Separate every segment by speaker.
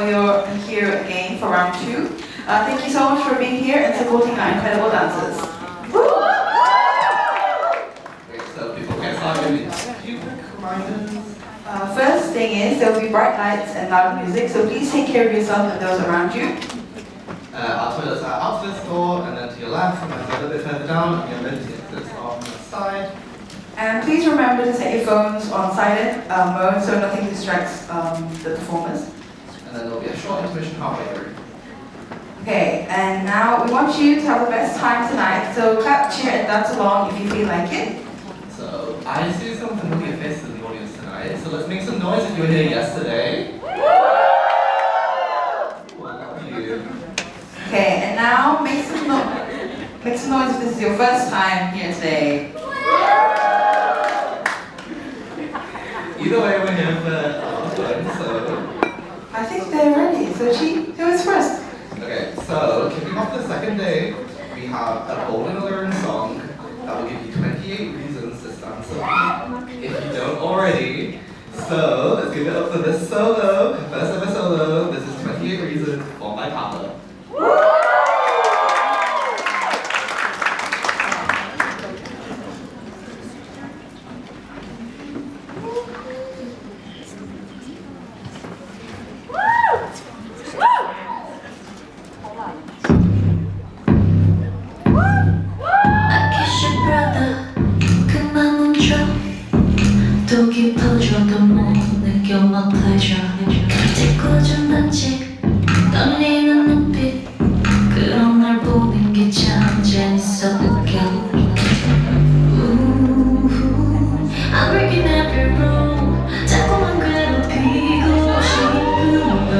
Speaker 1: well, you're here again for round 2. Thank you so much for being here and supporting our incredible dancers.
Speaker 2: Wait, so people can start giving few reminders.
Speaker 1: First thing is, there will be bright lights and loud music, so please take care of yourself and those around you.
Speaker 2: Our toilets are out to this door, and then to your left, and then a little bit further down, and your emergency exits on the side.
Speaker 1: And please remember to set your phones on silent mode so nothing distracts the performers.
Speaker 2: And then there'll be a short intermission halfway through.
Speaker 1: Okay, and now we want you to have the best time tonight, so clap, cheer, and dance along if you feel like it.
Speaker 2: So, I see some familiar faces in the audience tonight, so let's make some noise if you were here yesterday. Love you.
Speaker 1: Okay, and now make some noise if this is your first time here today.
Speaker 2: Either way, we're here for fun, so...
Speaker 1: I think they're ready, so who is first?
Speaker 2: Okay, so kicking off the second day, we have a bowling alluring song that will give you 28 reasons to stand so if you don't already. So let's give it up for this solo, first ever solo. This is 28 Reasons for my papa.
Speaker 3: 또 깊어져도 못 느껴 my pleasure 짓궂은단지 떨리는 눈빛 그런 날 보는 게 참 재밌어 느껴 I'm breaking every rule 자꾸만 괴롭히고 싶은 걸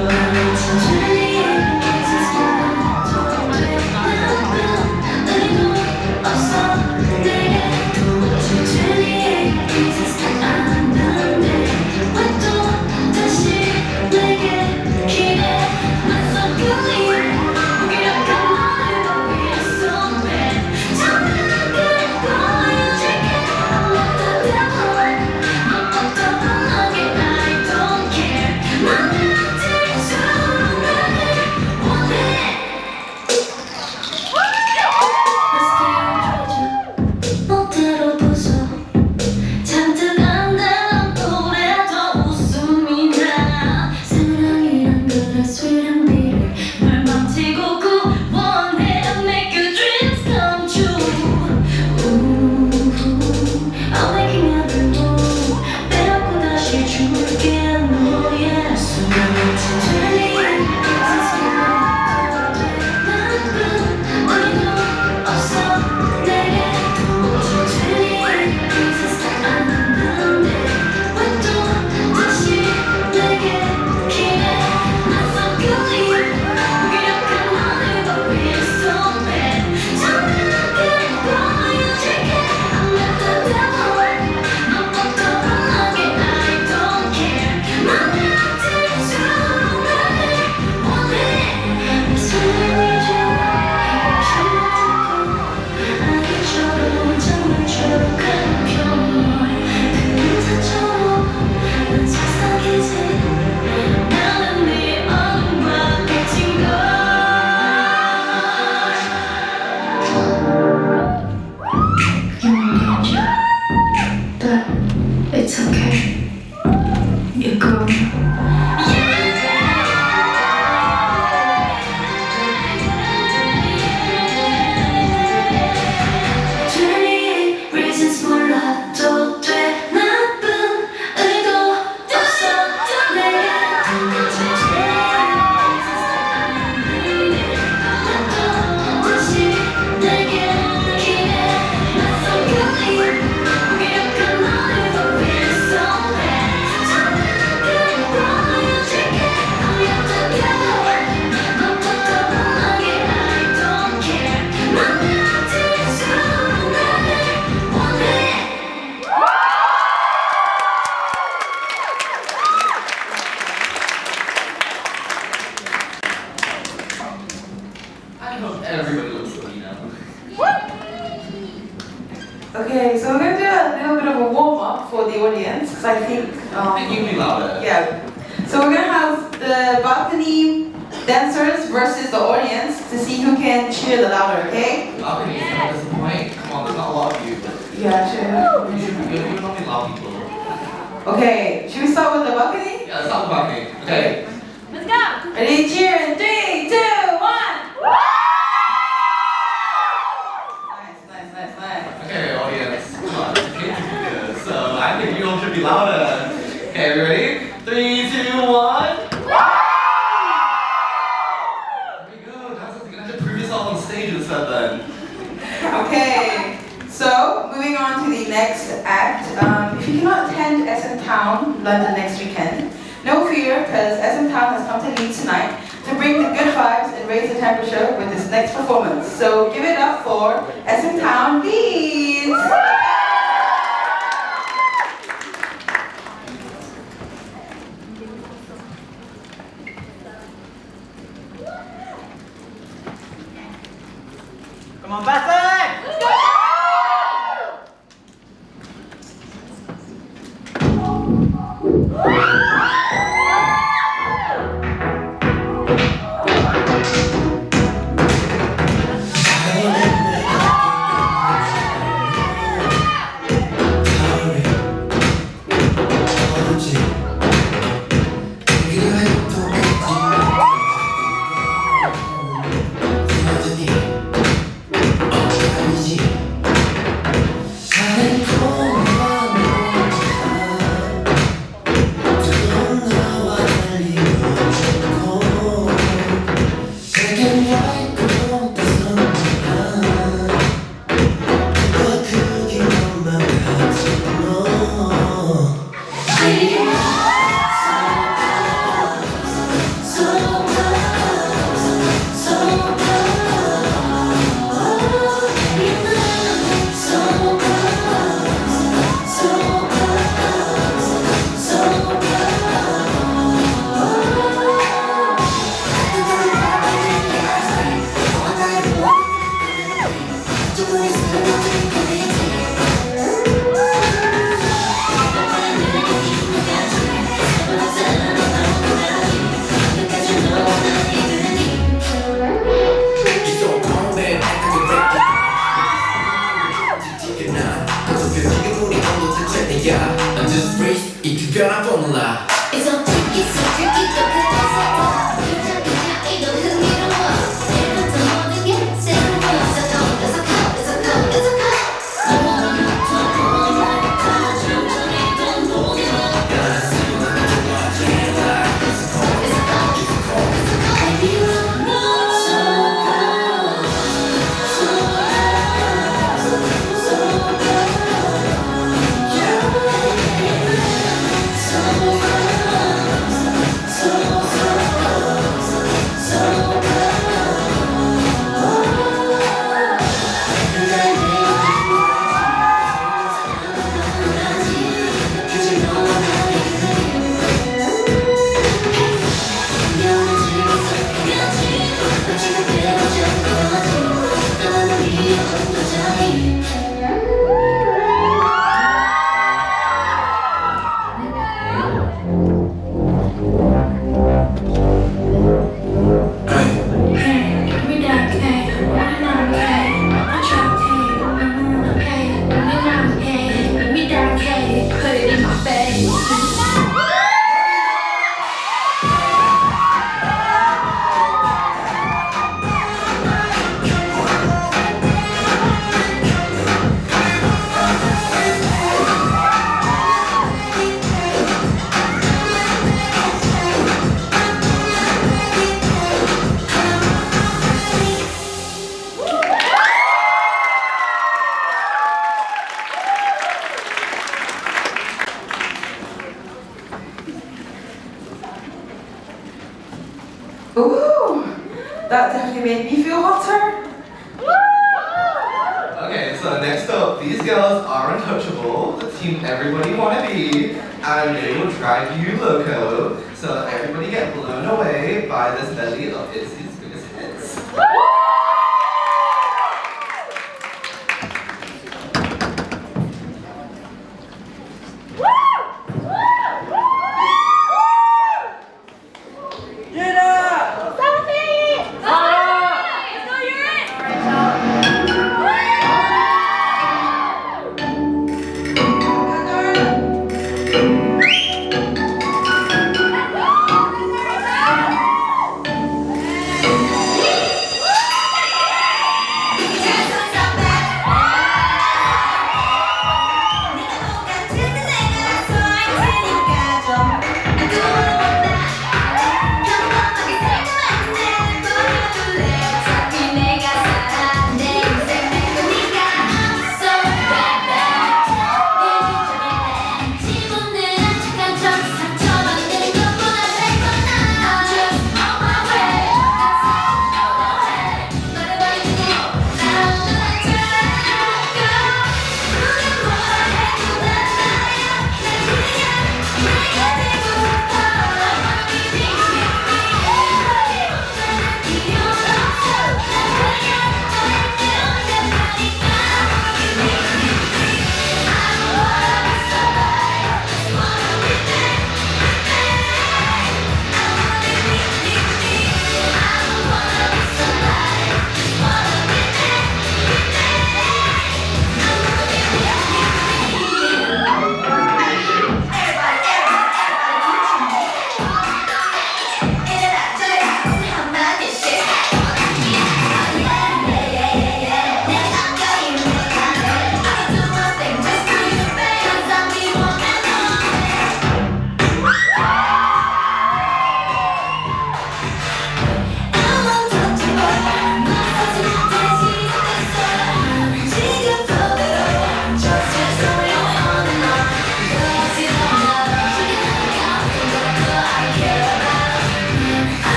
Speaker 3: It's okay, you're grown. Reasons 몰라도 돼 나쁜 의도 없어 내게 다시 내게 기대 낯선 결이 무기력한 너를 더 위해서
Speaker 2: I hope everybody looks silly now.
Speaker 1: Okay, so we're going to do a little bit of a warm-up for the audience, because I think...
Speaker 2: And you can be louder.
Speaker 1: Yeah. So we're going to have the balcony dancers versus the audience to see who can cheer the louder, okay?
Speaker 2: Balcony's gonna disappoint. Come on, there's not a lot of you.
Speaker 1: Yeah, sure.
Speaker 2: You're not only loud people.
Speaker 1: Okay, should we start with the balcony?
Speaker 2: Yeah, let's start the balcony. Okay.
Speaker 3: Let's go!
Speaker 1: Ready, cheer in 3, 2, 1! Nice.
Speaker 2: Okay, audience. Come on, it's okay to be good. So I think you all should be louder. Okay, we ready? 3, 2, 1. Very good. That's you're gonna have to prove yourself on stage instead then.
Speaker 1: Okay, so moving on to the next act. If you cannot attend SM Town, London next weekend, no fear, because SM Town has come to Leeds tonight to bring the good vibes and raise the temperature with this next performance. So give it up for SM Town Leeds!
Speaker 4: Come on, Bassett! Let's go!
Speaker 3: It's so tricky, 또 그래서 그냥 이도 흥미로워 내일부터 모든 게 새로워 So go, let's go I wanna talk all night 다 천천히 돈 보기만 Let's go Baby, run, run So close So close
Speaker 1: Ooh, that definitely made me feel hotter.
Speaker 2: Okay, so next up, these girls are untouchable, the team everybody wanna be, and they will drive you loco. So everybody get blown away by this medley of Itzy's biggest hits.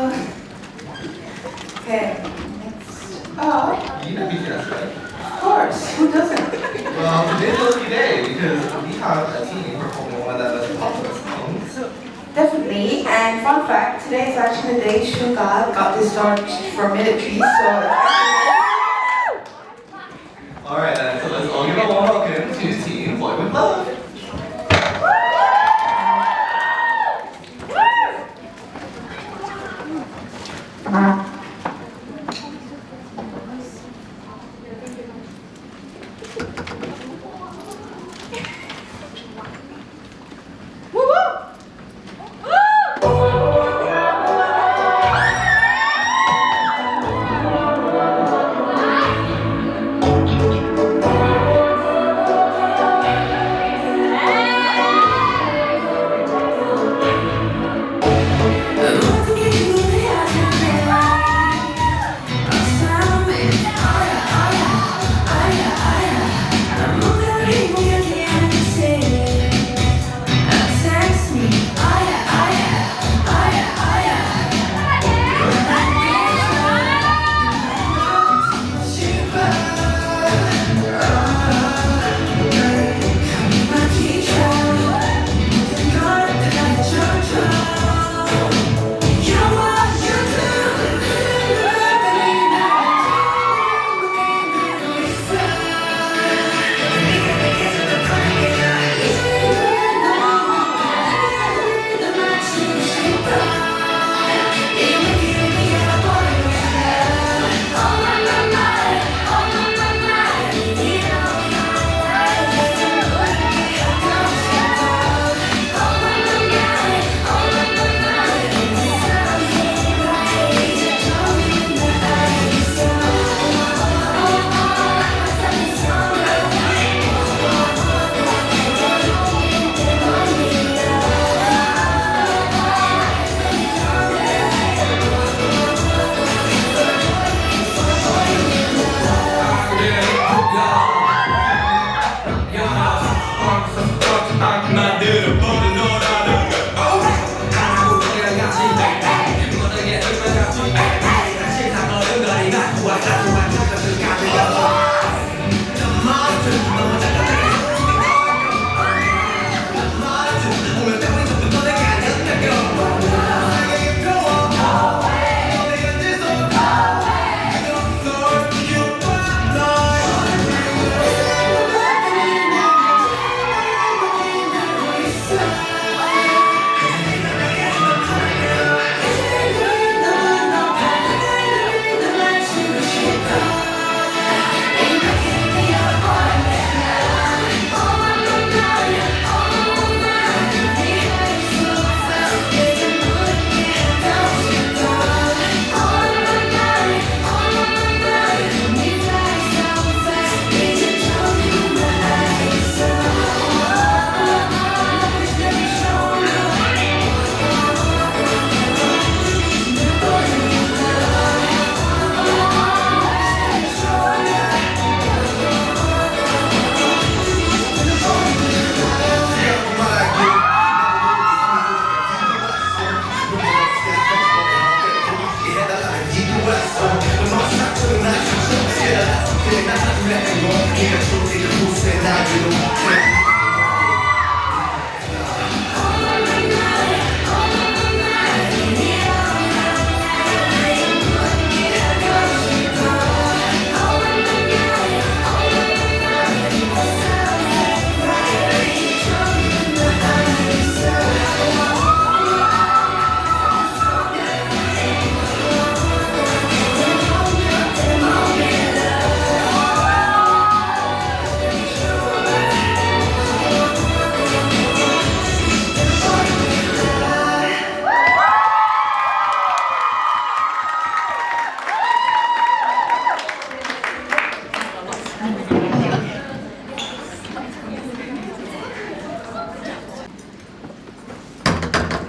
Speaker 1: Okay, next up,
Speaker 2: You know BTS, right?
Speaker 1: of course, who doesn't?
Speaker 2: Well, today's a lucky day because we have a team performing one of the most popular songs.
Speaker 1: Definitely, and fun fact, today is actually the day Suga got discharged from military, so
Speaker 2: Alright then, so let's all give a warm welcome to Team Boy With Love.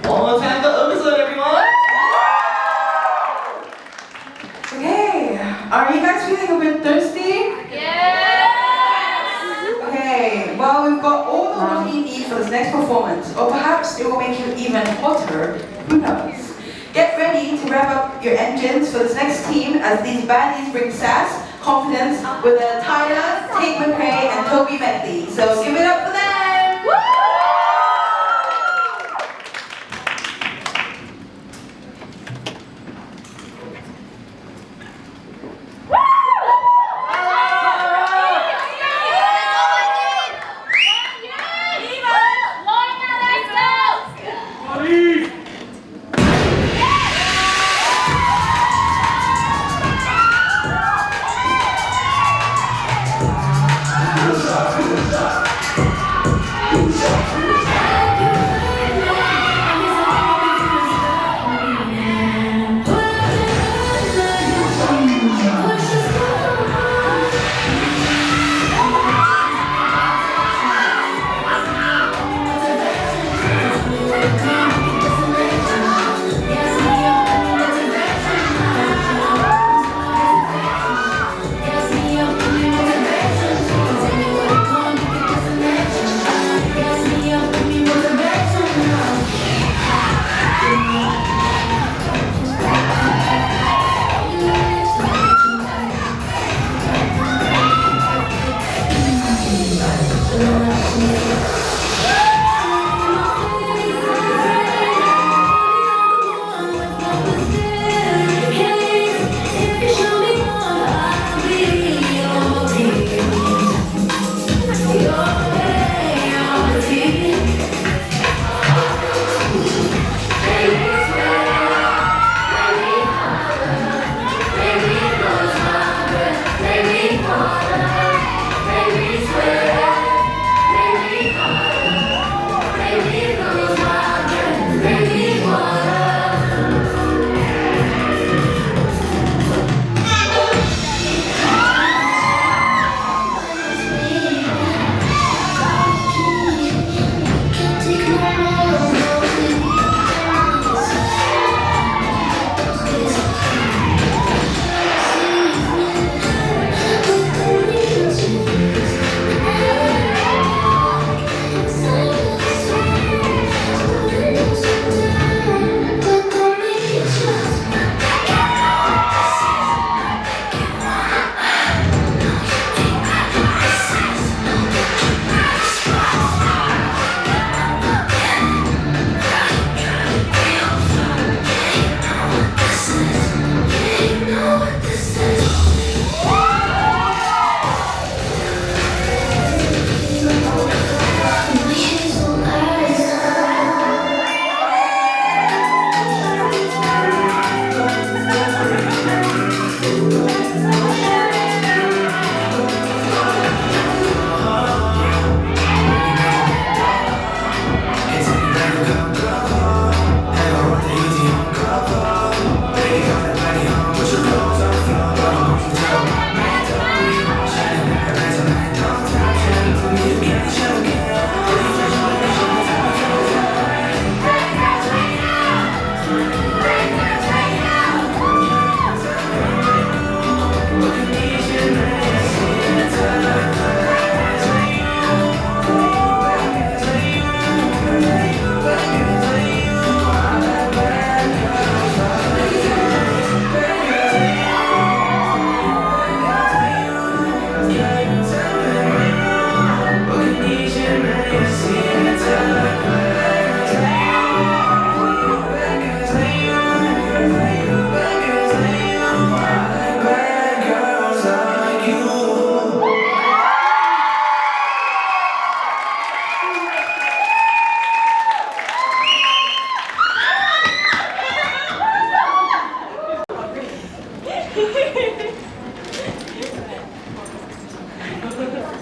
Speaker 2: One more time for episode, everyone.
Speaker 1: okay, are you guys feeling a bit thirsty? Okay, well, we've got all the water you need for this next performance, or perhaps it will make you even hotter. Who knows? Get ready ready to rev up your engines for this next team as these baddies bring sass, confidence with Tyler, Tate McRae, and Toby Bentley. So give it up for them!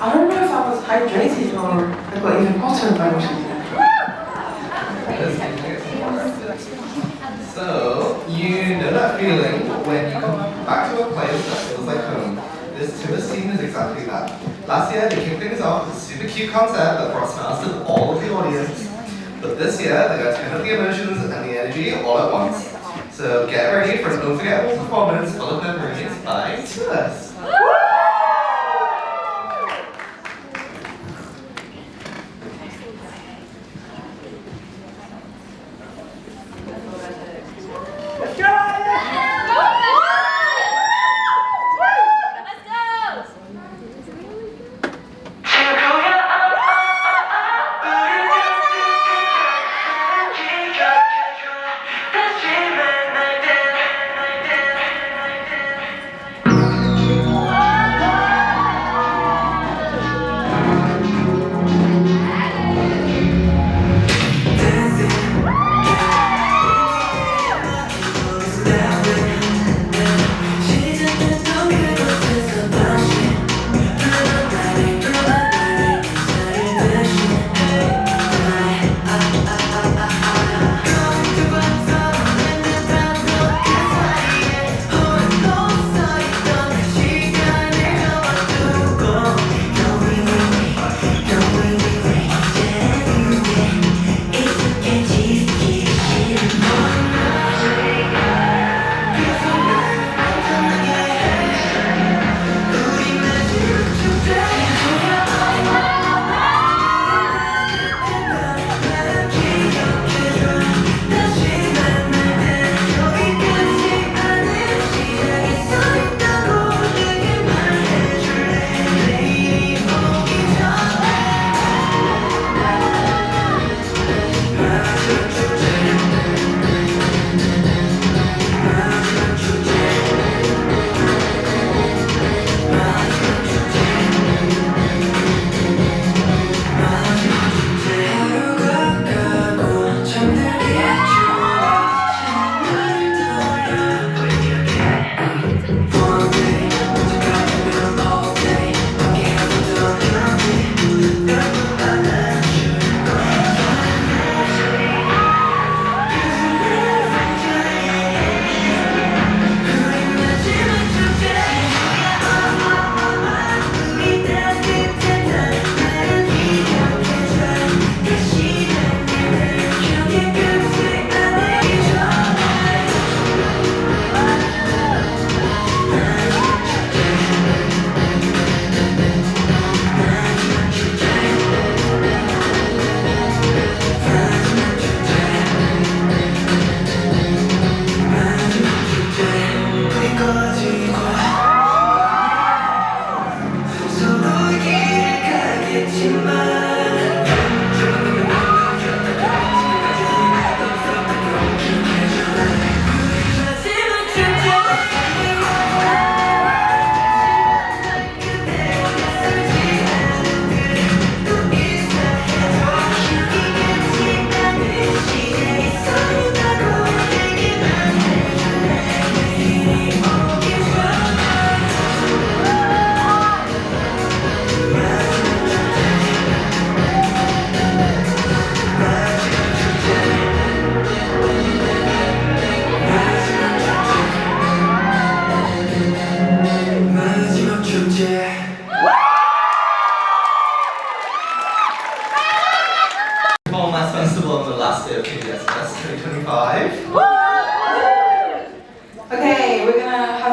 Speaker 1: I don't know if I was hydrated or I got even hotter by watching that.
Speaker 2: So, you know that feeling when you come back to a place that feels like home. This tour scene is exactly that. Last year, they kicked things off with a super cute concert that brought smiles to all of the audience. But this year, they're going to turn up the emotions and the energy all at once. So get ready for an unforgettable performance full of memories by us.
Speaker 4: Let's go!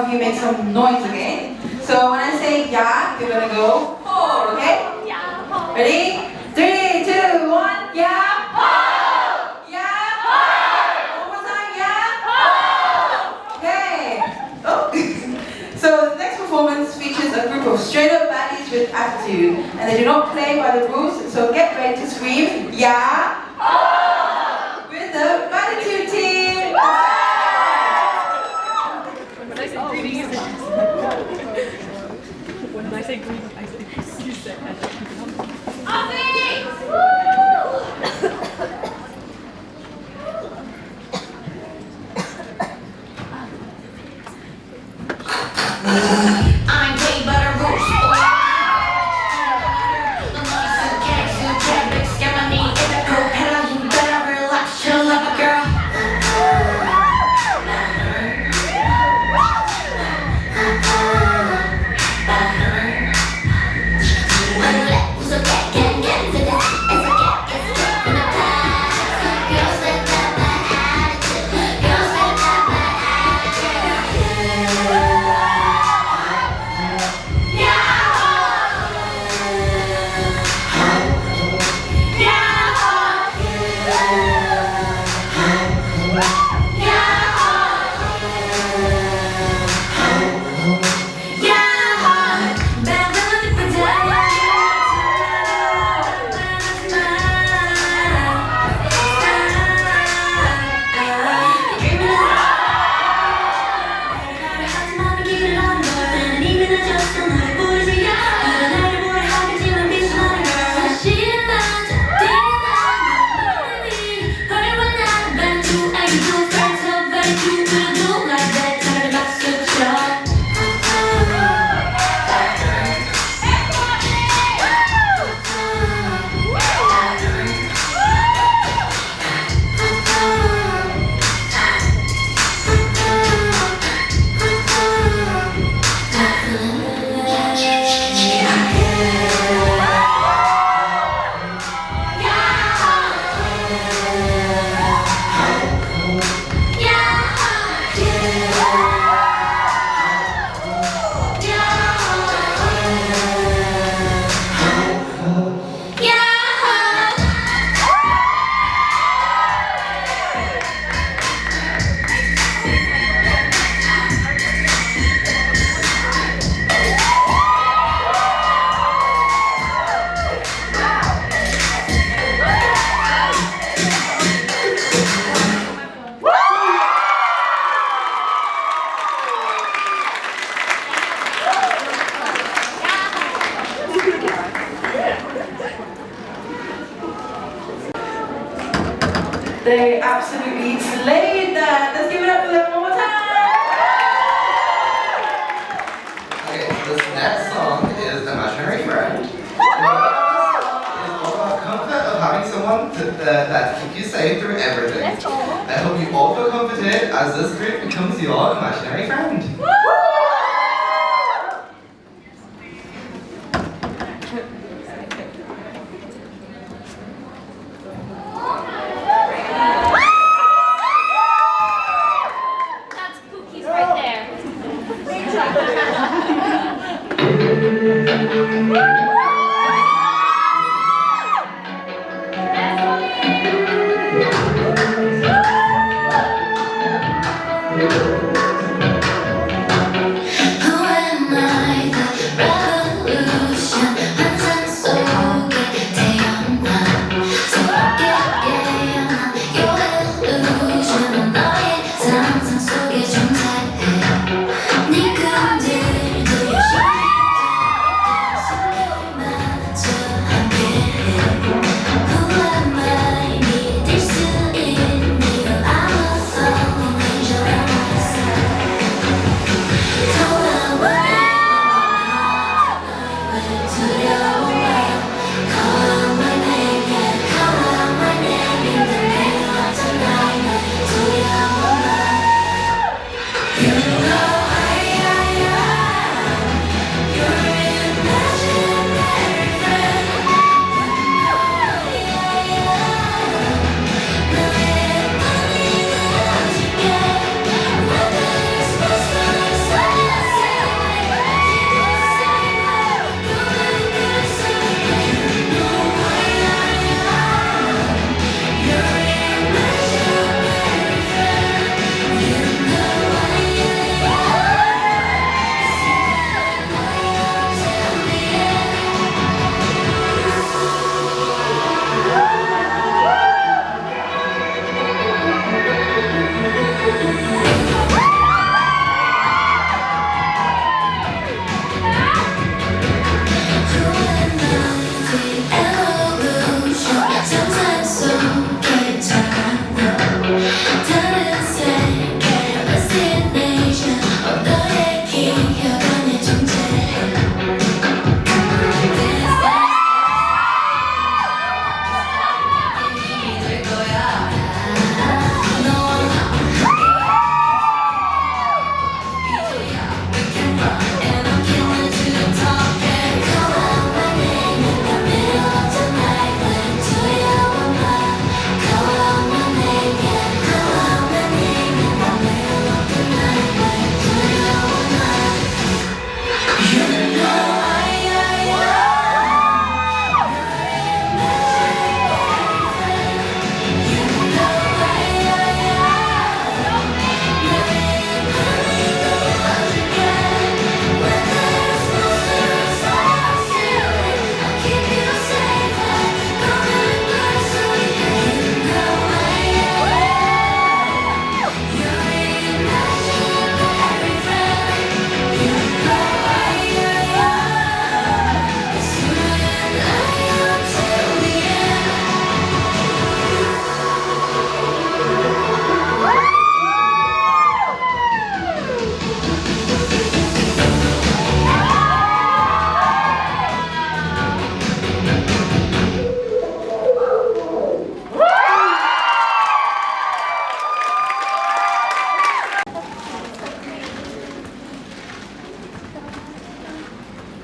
Speaker 1: of you make some noise again. So when I say yeah, you're gonna go ho, okay? Ready? 3, 2, 1, yeah! Ho! Yeah! Ho! One more time, yeah! Ho! Okay. Oh. So the next performance features a group of straight up baddies with attitude, and they do not play by the rules. So get ready to scream, yeah! Ho! With the Baditude team.
Speaker 5: When I say greetings, when I say greetings, I say you said that.
Speaker 3: I'm paid by the rules. The money's so gas, so big scam money in the propeller. You better relax, chill like a girl. So get to this. It's a get in the past. Girls that have my attitude. Girls that have my
Speaker 1: They absolutely slayed that. Let's give it up for them one more time.
Speaker 2: Okay, so this next song is Imaginary Friend. It's all about comfort of having someone that keep you safe through everything. I hope you all feel comforted as this group becomes your imaginary friend.
Speaker 3: That's cookies right there.
Speaker 6: Who am I? The revolution. 항상 속에 태어나. 속에 깨어나. Your illusion. 너의 상상 속에 존재해. 네 꿈들도 열심히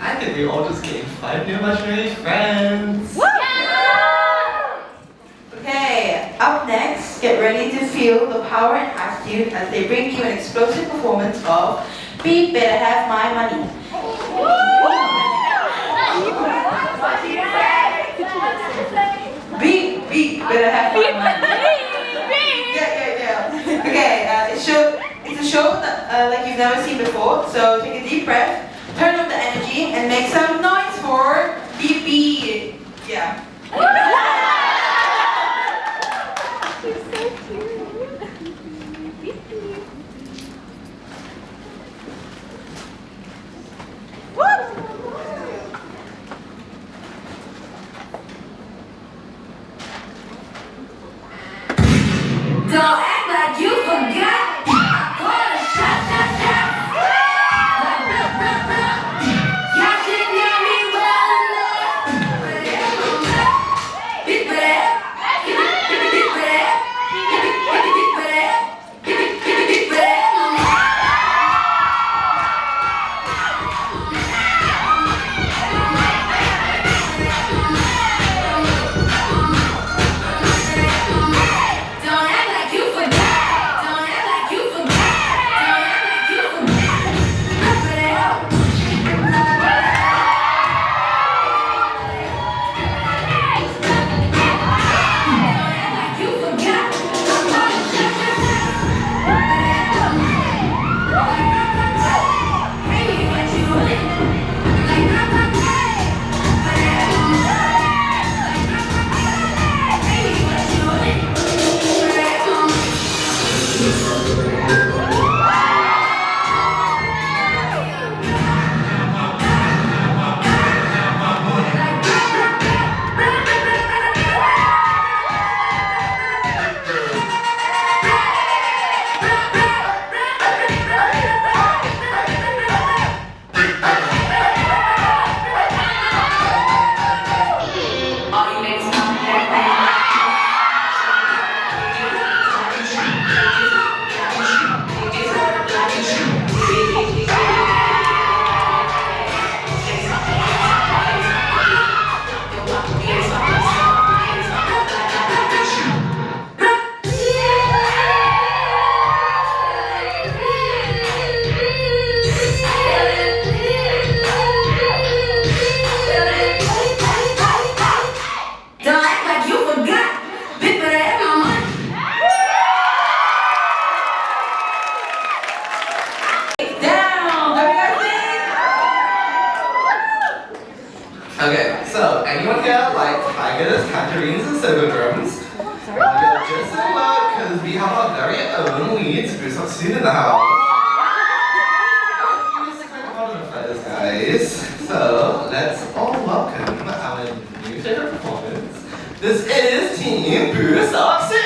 Speaker 2: I think we all just gained 5 new imaginary friends.
Speaker 1: Okay, up next, get ready to feel the power and attitude as they bring you an explosive performance of Beat Better Have My Money. Beat Better Have My Money. Yeah. Okay, it's a show that, like you've never seen before, so take a deep breath, turn up the energy, and make some noise for Beat. Yeah.
Speaker 5: She's so cute.
Speaker 3: Don't act like you forgot. Wanna shot. Y'all should know me well enough. Big bad. Don't act like you forgot. Don't act like you forgot. Don't act like you forgot. Don't act like you forgot. Big better have my money.
Speaker 1: Down! Have you guys seen?
Speaker 2: Okay, so anyone here like tigers, tangerines, and soda drums? You're just in luck because we have our very own lead Bruce soon in the house. Music photographers, guys. So let's all welcome our new favorite performance. This is Team Bruce Oxen.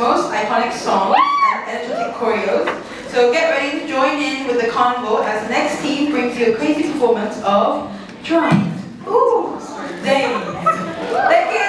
Speaker 1: most iconic songs and energetic choreos. So get ready to join in with the convo as the next team brings you a crazy performance of Drive. Ooh, dang. Thank you.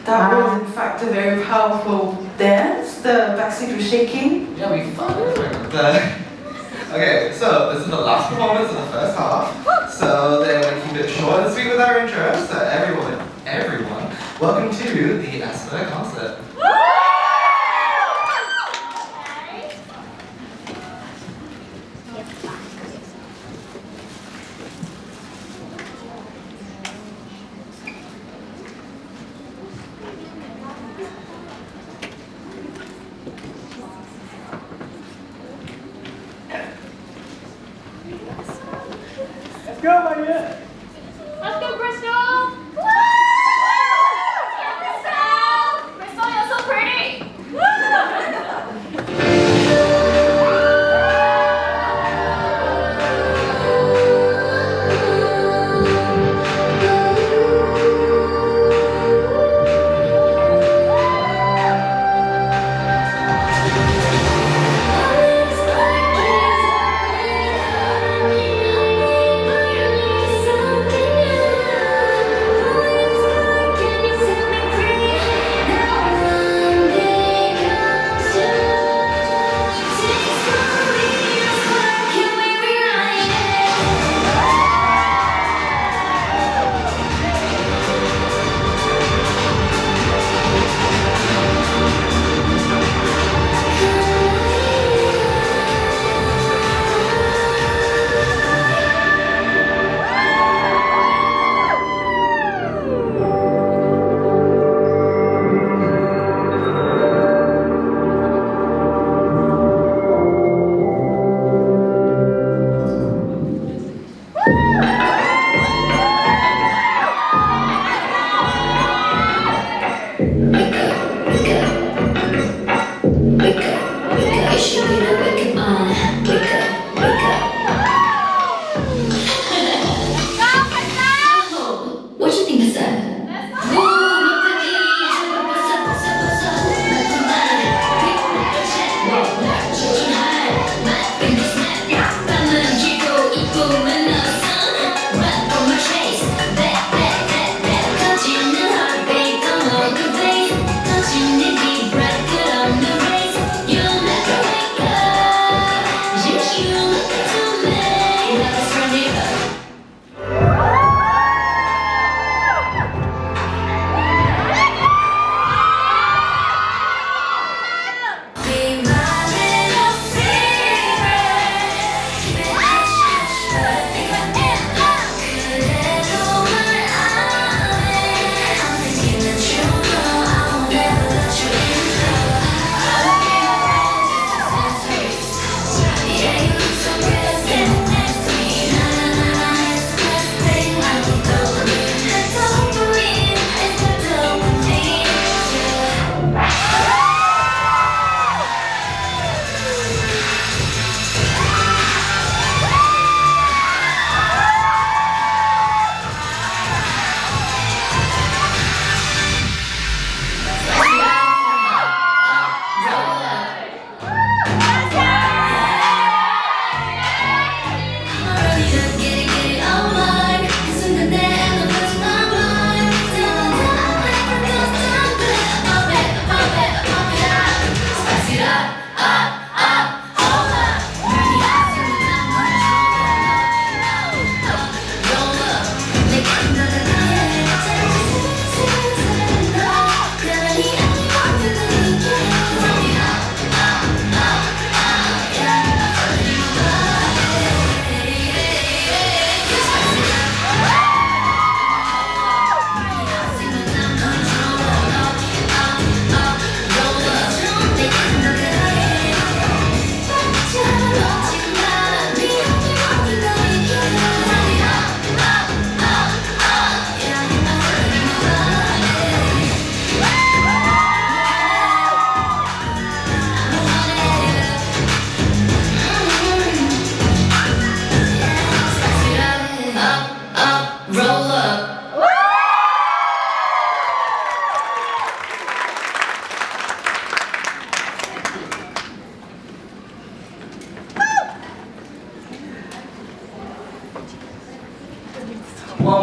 Speaker 1: That was in fact a very powerful dance. The backstage was shaking.
Speaker 2: Yeah, we fun. Okay, so this is the last performance of the first half. So they're going to keep it short and sweet with our intro. So everyone, welcome to the Asper concert.
Speaker 4: Let's go, my dear.
Speaker 5: Let's go, Crystal! Woo! Yeah, Crystal! Crystal, you're so pretty!
Speaker 6: Always like you,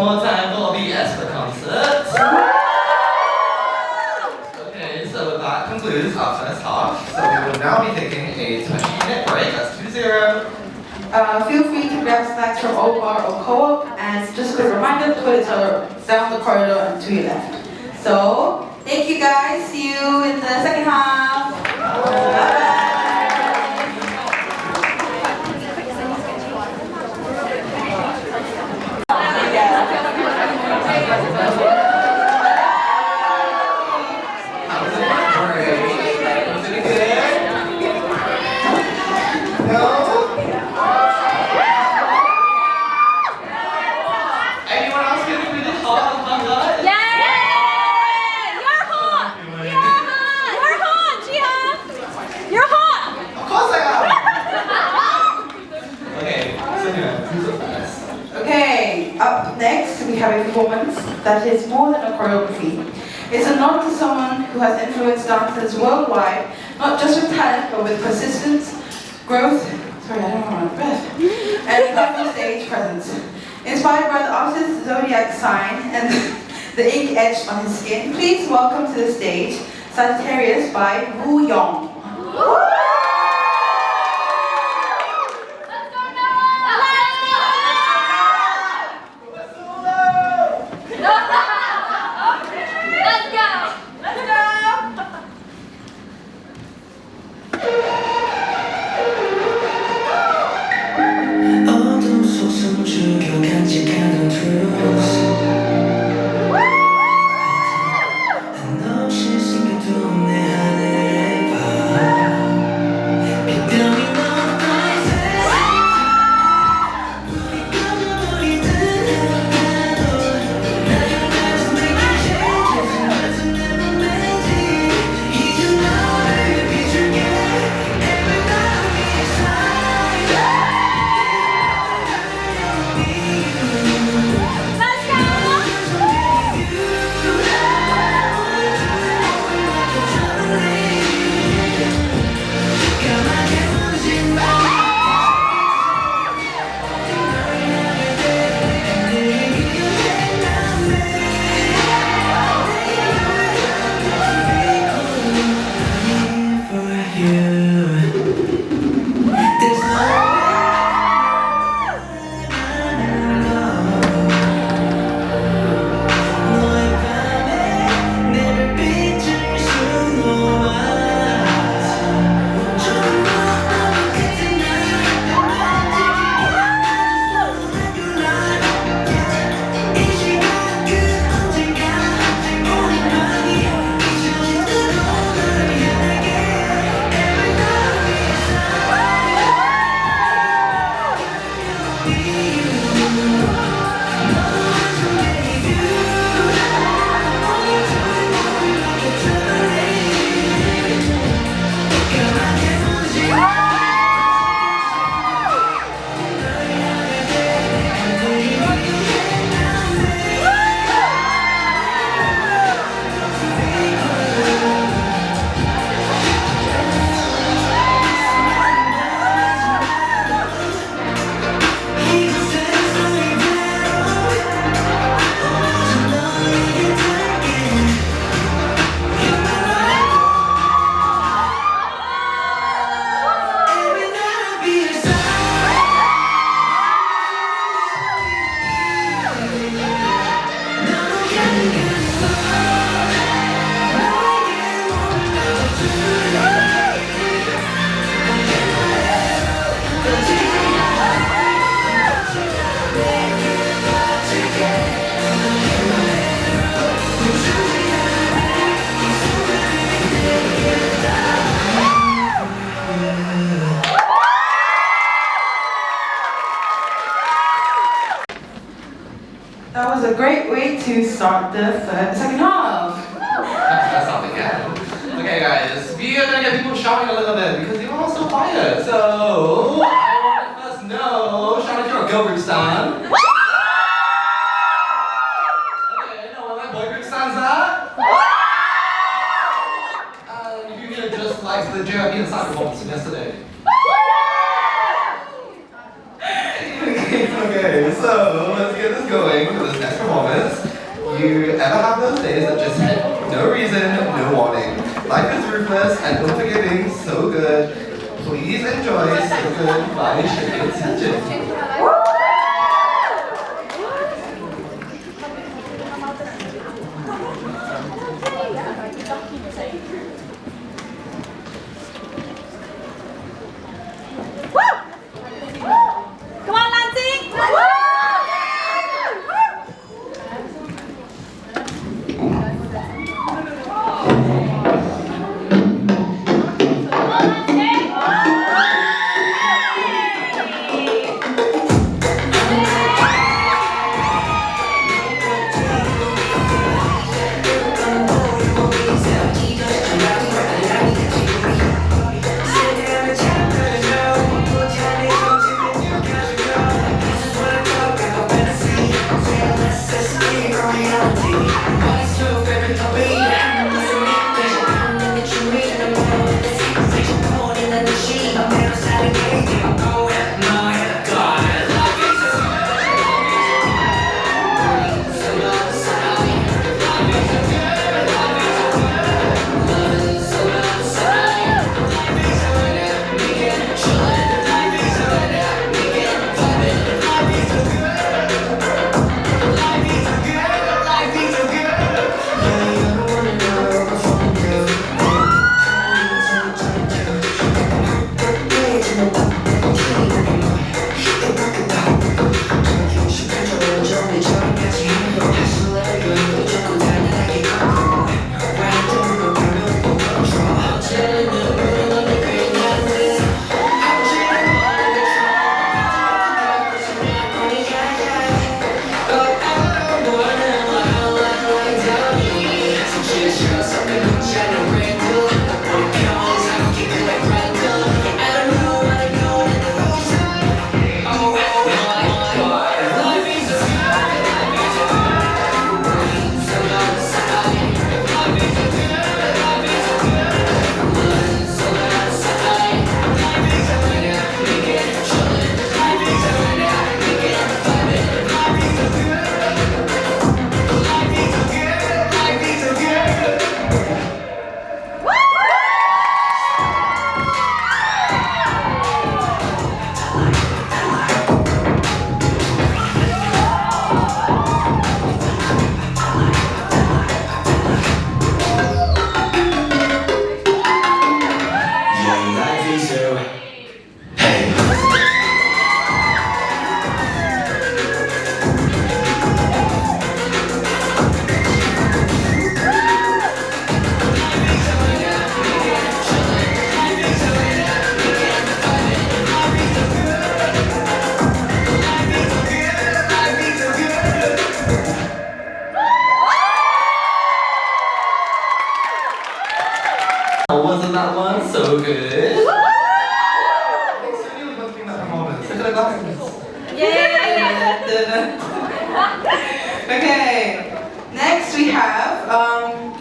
Speaker 2: one more time for the Esper concert. Okay, so that concludes our first half. So we will now be taking a 20-minute break. That's 2-0.
Speaker 1: Feel free to grab snacks from Old Bar or Co-op, and just a quick reminder, toilets are down the corridor and to your left. So, thank you guys. See you in the second half. Bye-bye. Up next, we have a performance that is more than a choreography. It's a nod to someone who has influenced dancers worldwide, not just with talent, but with persistence, growth, sorry, I don't have my breath, and powerful stage presence. Inspired by the artist's zodiac sign and the ink etched on his skin, please welcome to the stage Sagittarius by Woo Young. That was a great way to start the second half.
Speaker 2: That's not again. Okay guys, we are gonna get people shouting a little bit because they were all so quiet. So, let us know, shout if you're a girl group stan. Okay, no one like boy group stans that? And you just like the JYP and soccer performance from yesterday. Okay, so let's get this going for this next presented by Chicken Teaching.
Speaker 5: Come on, Lansing!
Speaker 2: Wasn't that one so good? It's really good thing that performance. Look at the glasses.
Speaker 1: Okay, next we have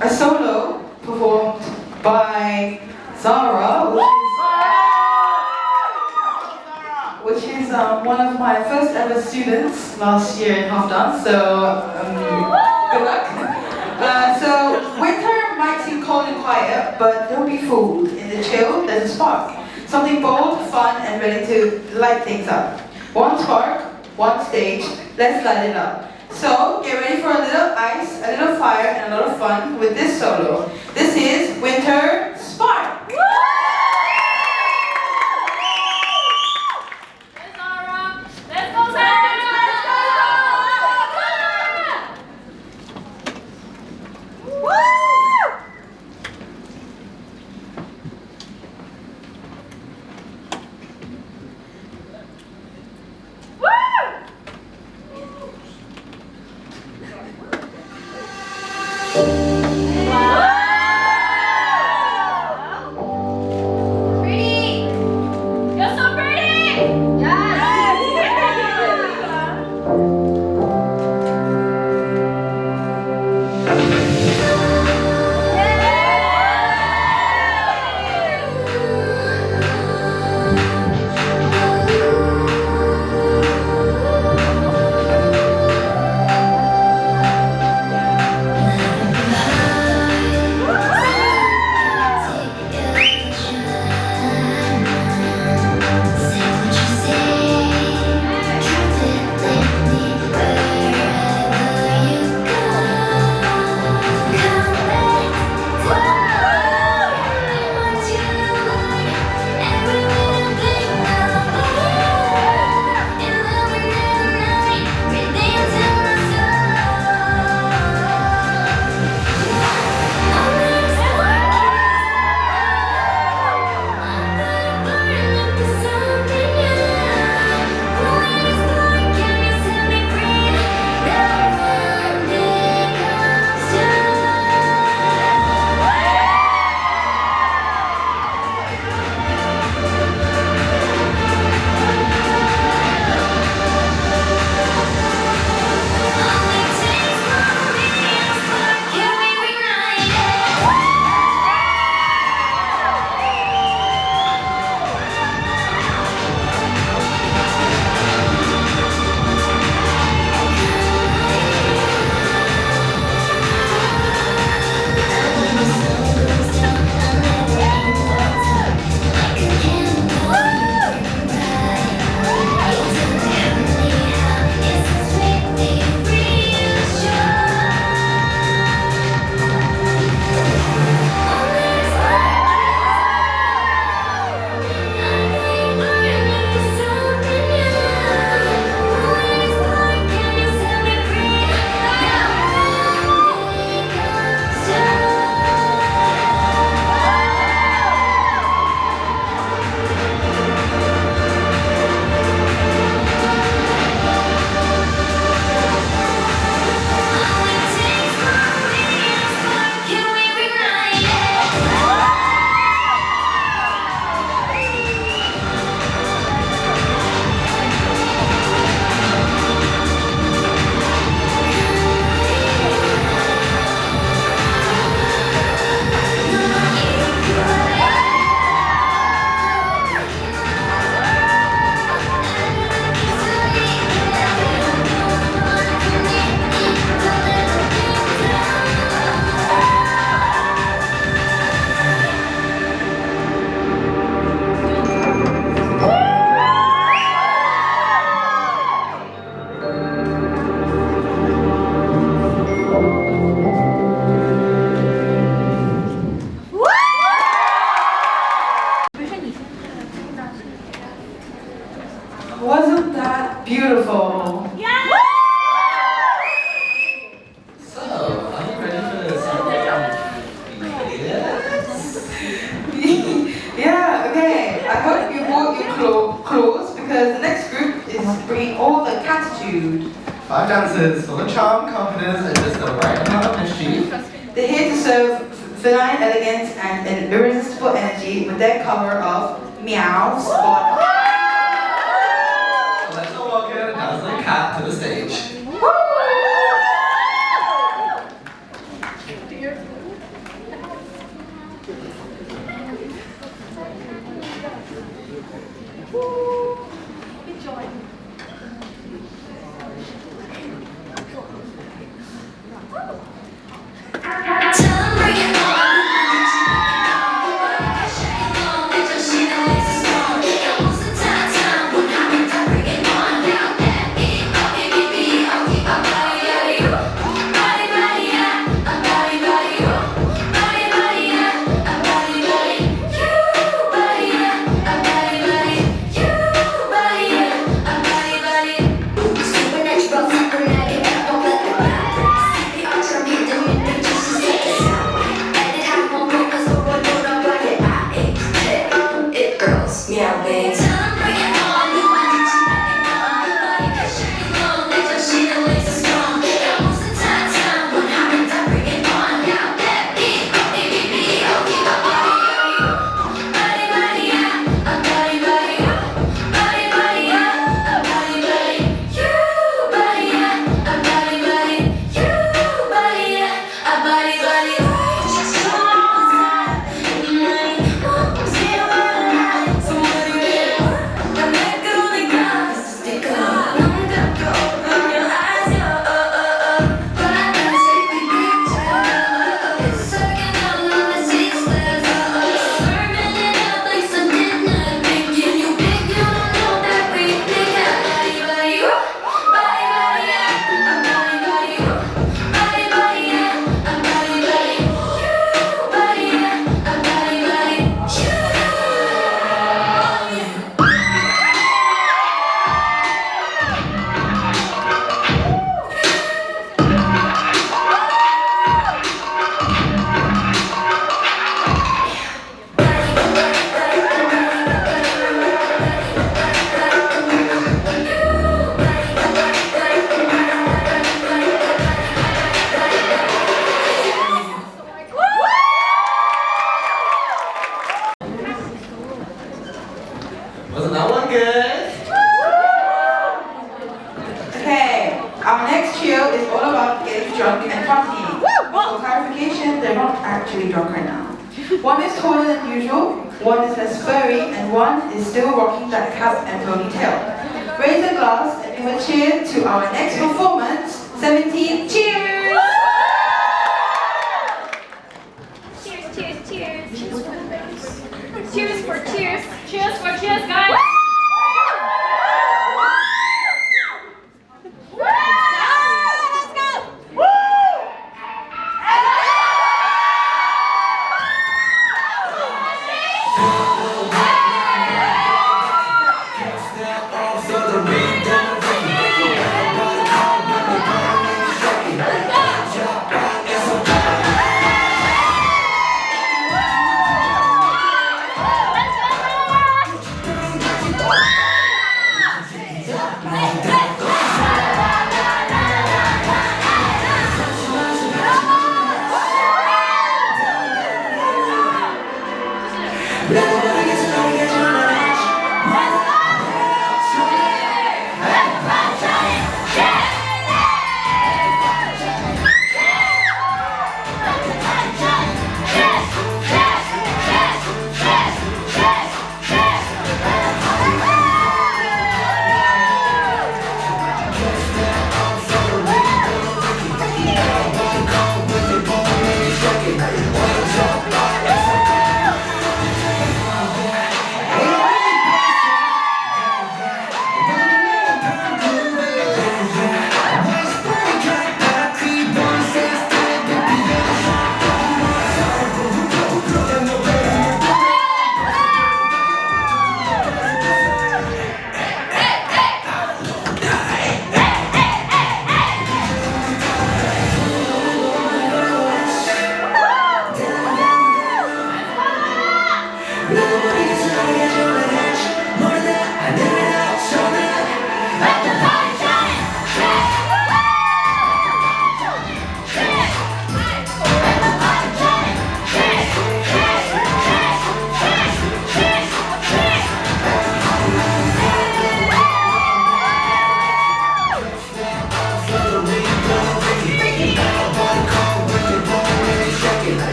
Speaker 1: a solo performed by Zara, which is one of my first ever students last year in Half Dance, so good luck. So winter might seem cold and quiet, but don't be fooled. In the chill, there's a spark. Something bold, fun, and ready to light things up. One spark, one stage, let's light it up. So get ready for a little ice, a little fire, and a lot of fun with this solo. This is Winter Spark.
Speaker 5: Let's go, Sarah!
Speaker 1: Wasn't that beautiful?
Speaker 5: Yeah!
Speaker 2: So, are you ready for this? Yes.
Speaker 1: Yeah, okay. I hope you brought your clothes because the next group is bringing all the catitude.
Speaker 2: 5 dancers full of charm, confidence, and just the right amount of mischief.
Speaker 1: They're here to serve feline elegance and an irresistible energy with their cover of Meow Spot.
Speaker 2: So let's all walk in and dance like a cat to the stage.
Speaker 6: Yeah, babe.
Speaker 2: Wasn't that one good?
Speaker 1: Okay, our next trio is all about getting drunk and partying. For clarification, they're not actually drunk right now. One is taller than usual, one is less furry, and one is still rocking that cap and ponytail. Raise a glass and give a cheer to our next performance, 17. Cheers!
Speaker 5: Cheers, cheers, cheers. Cheers for cheers. Cheers for cheers, guys. Let's go!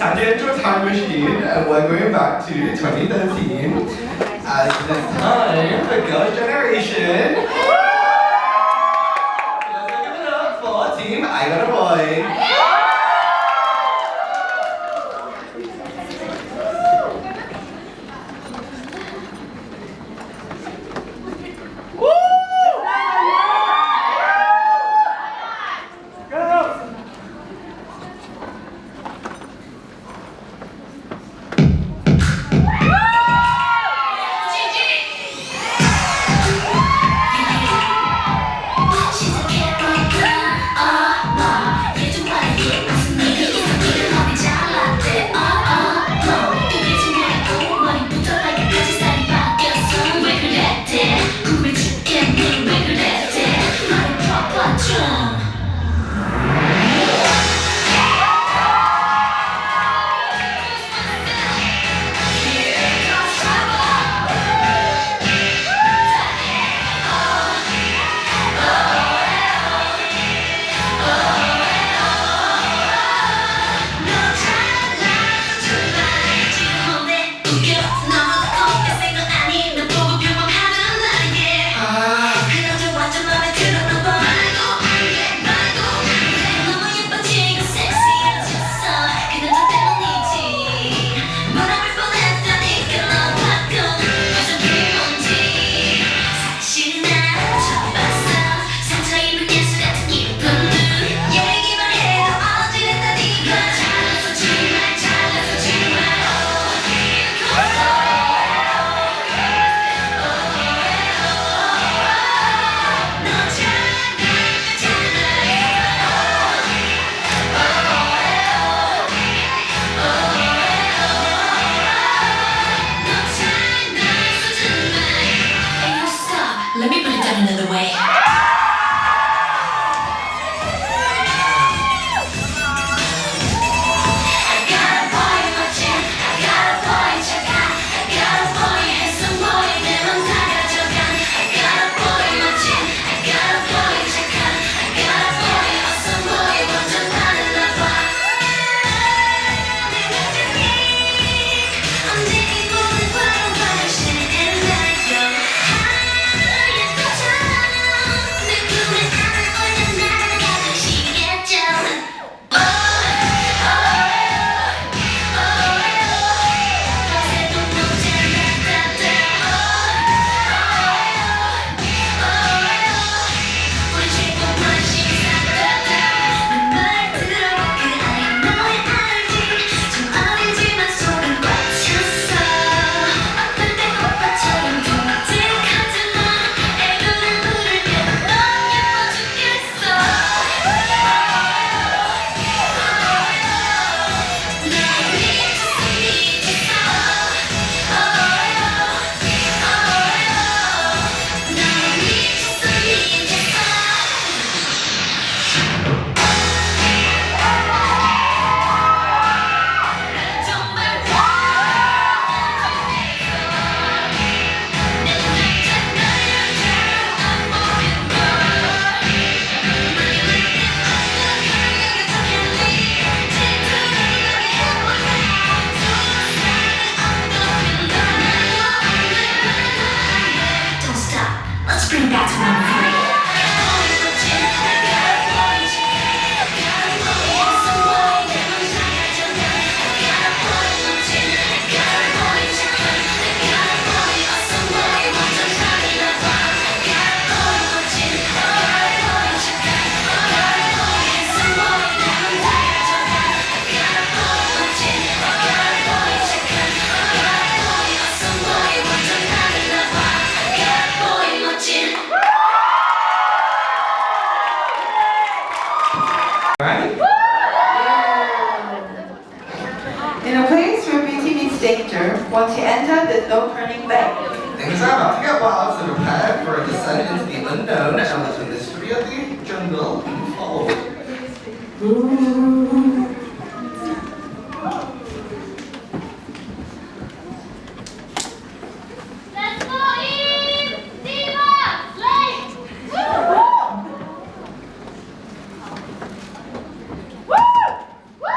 Speaker 2: time to enter a time machine, and we're going back to 2013. As this time, the girls' generation. Let's give it up for Team I Got a Boy.
Speaker 3: Let me put it down another way.
Speaker 1: In a place where beauty meets danger, once you enter, there's no turning back.
Speaker 2: Things are about to get wild, so prepare for a descent into the unknown and let the mystery of the jungle unfold.
Speaker 5: Let's go in! Diva! Slay! Woo! Woo!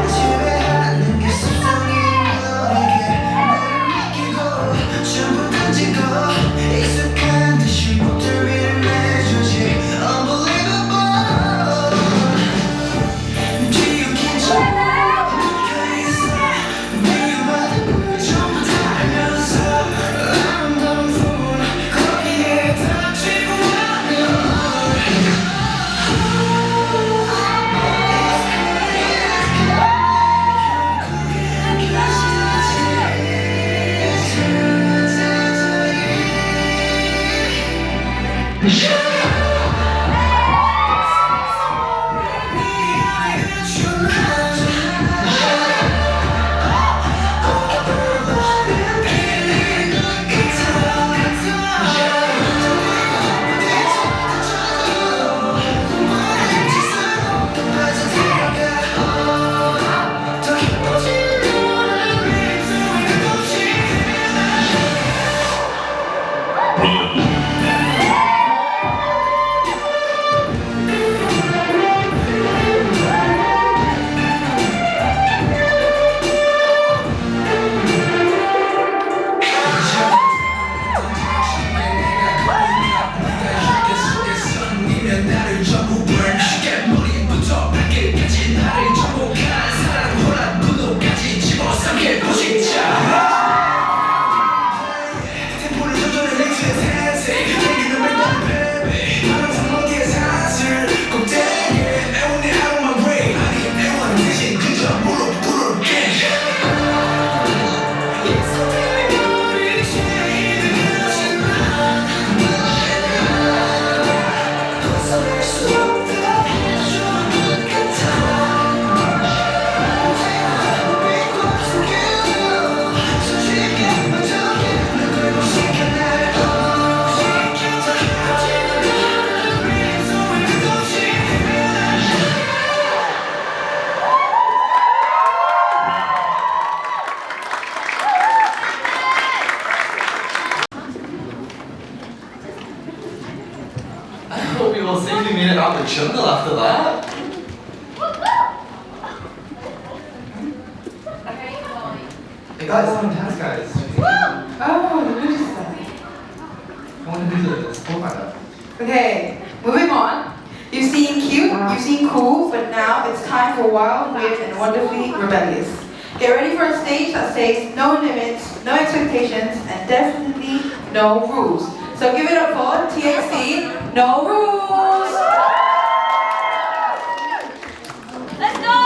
Speaker 7: 지배하는 게 습성인 너에게 나를 맡기고 전부 던지고 익숙한 듯이 목들 위를 내주지 Unbelievable 기억해줘 가 있어 내가 받은 걸 전부 다 알면서 아름다운 손 거기에 닥치고 하면
Speaker 2: I hope you will safely made it out the jungle after that. Hey guys, some intense guys.
Speaker 1: Oh, interesting.
Speaker 2: I want to do the sport like
Speaker 1: Okay, moving on. You've seen cute, you've seen cool, but now it's time for wild, weird, and wonderfully rebellious. Get ready for a stage that says no limits, no expectations, and definitely no rules. So give it up for TXT, no rules!
Speaker 5: Let's go!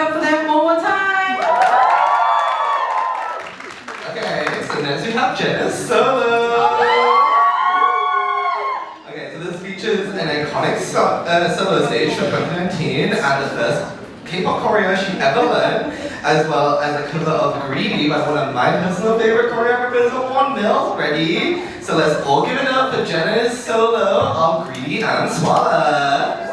Speaker 1: up for them one more time.
Speaker 2: Okay, so next we have Jenna's solo. Okay, so this features an iconic solo stage from 2019 and the first K-pop choreo she ever learned, as well as a cover of Greedy by one of my personal favorite choreographers, One Mills. Ready? So let's all give it up for Jenna's solo of Greedy and Swallow.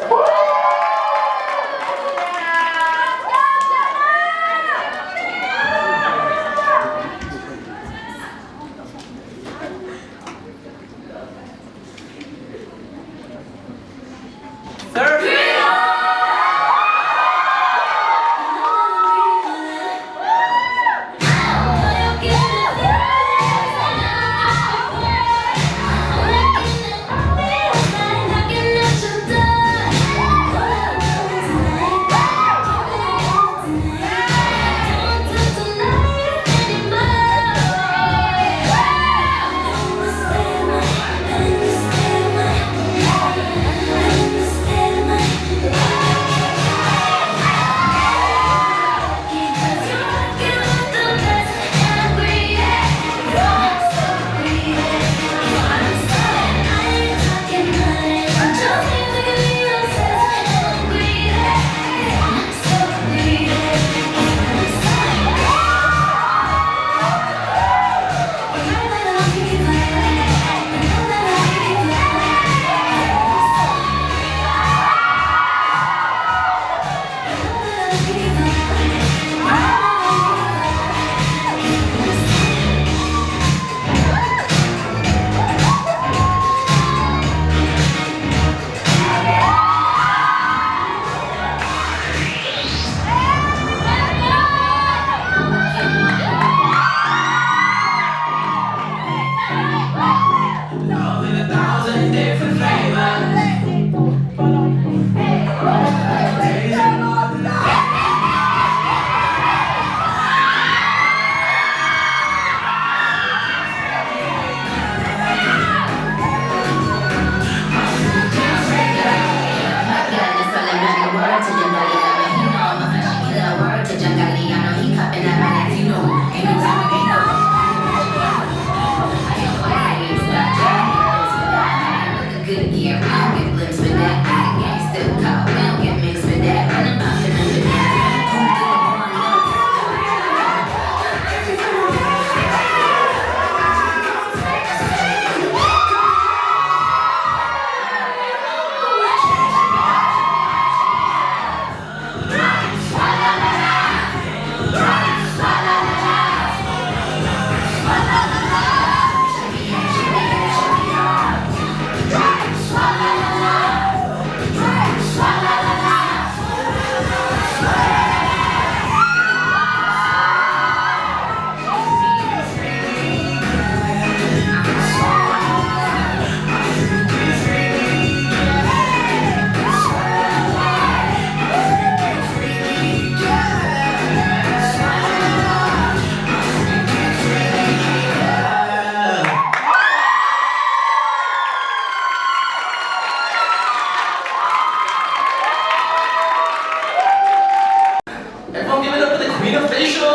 Speaker 2: Everyone give it up for the Queen of Facial!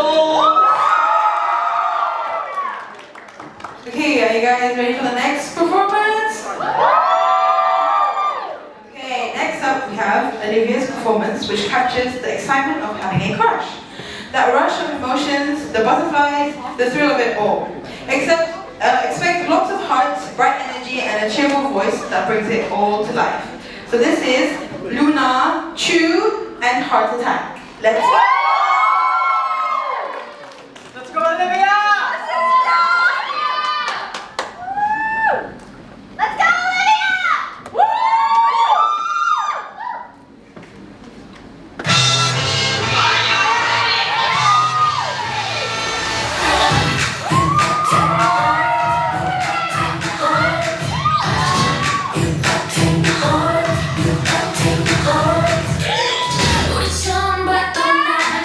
Speaker 1: Okay, are you guys ready for the next performance? Okay, next up we have Olivia's performance, which captures the excitement of having a crush. That rush of emotions, the butterflies, the thrill of it all. Expect lots of hearts, bright energy, and a cheerful voice that brings it all to life. So this is Luna, Chew, and Heart Attack. Let's go!
Speaker 4: Let's go, Olivia!
Speaker 5: Let's go, Olivia!
Speaker 3: 우리 처음 봤던 날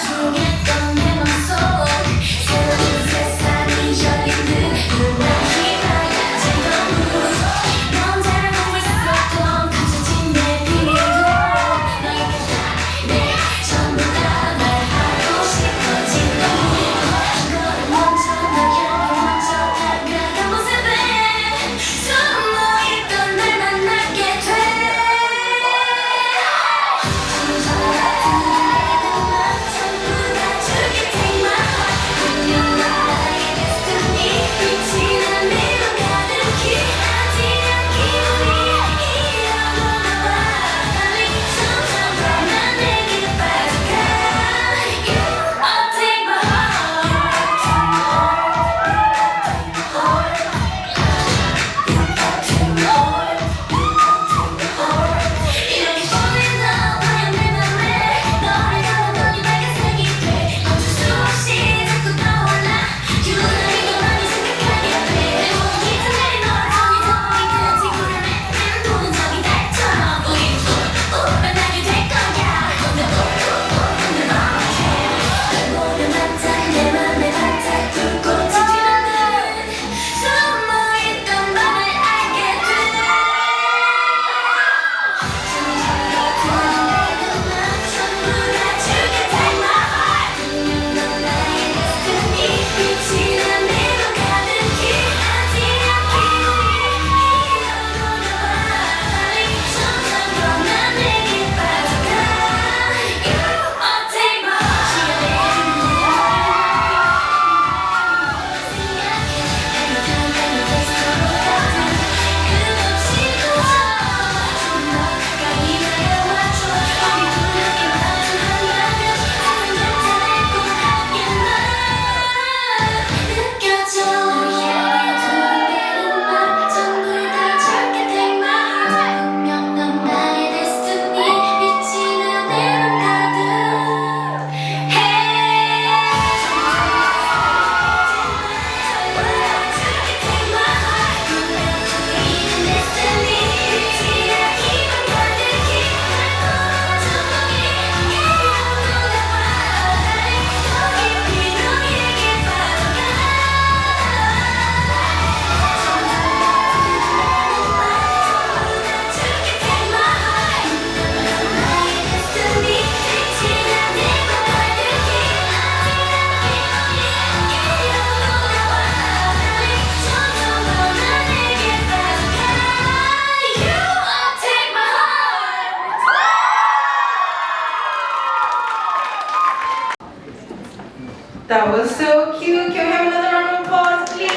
Speaker 1: That was so cute. Can we have another round of applause, please?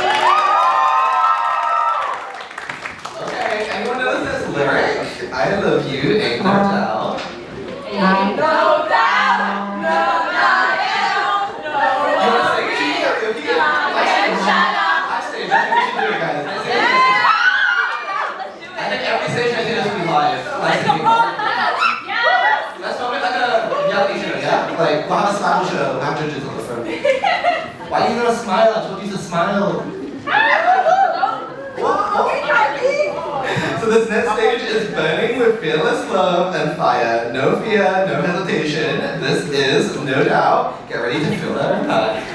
Speaker 2: Okay, anyone knows this lyric? I love you, ain't no doubt. You wanna sing it? Karaoke? Backstage, I think we should do it, guys. I think every stage I do this will be live. Let's film it like a reality show, yeah? Like, we'll have a smile show, we'll have judges on the front. Why are you gonna smile? I told you to smile. So this next stage is burning with fearless love and fire. No fear, no hesitation. This is No Doubt. Get ready to feel that impact.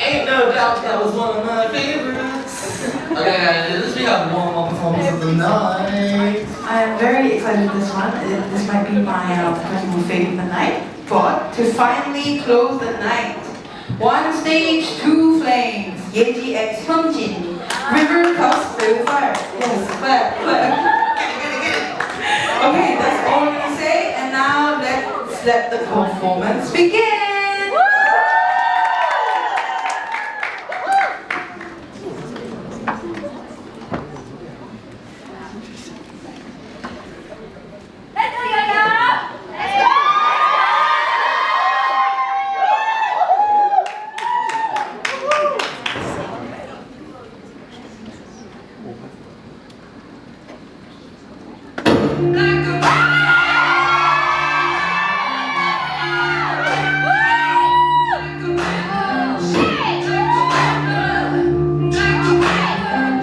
Speaker 2: Ain't no doubt that was one of my favorites. Okay, guys, we have one more performance of the night.
Speaker 1: I am very excited for this one. This might be my personal favorite of the night. But to finally close the night, one stage, two flames. Yeji X Hyunjin. River Cups Play with Fire. Yes, clap, clap. Get it. Okay, that's all I'm gonna say. And now let's let the performance begin.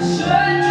Speaker 7: Shut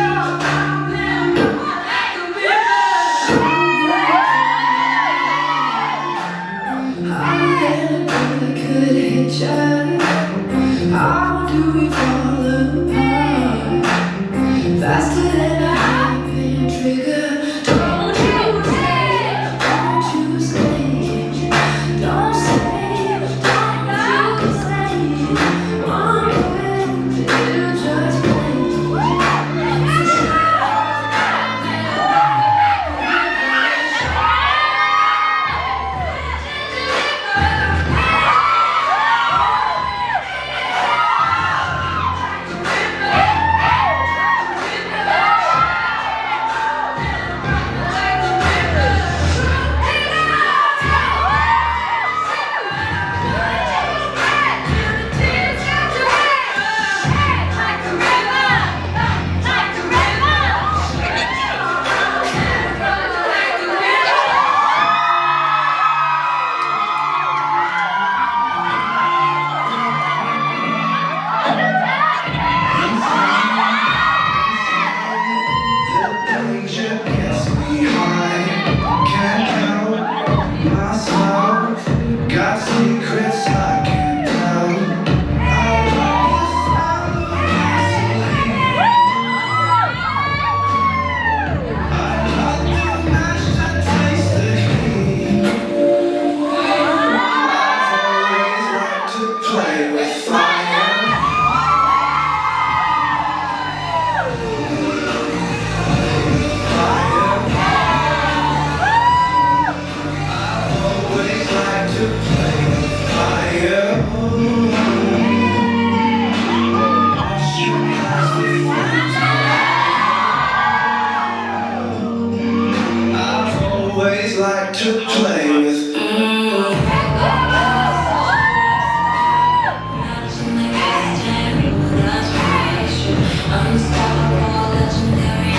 Speaker 3: Unstoppable, legendary,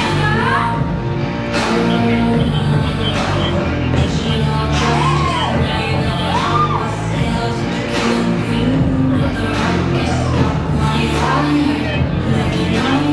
Speaker 3: original, justice, reign of our sails to kill you. The rocket stop my fire, legendary.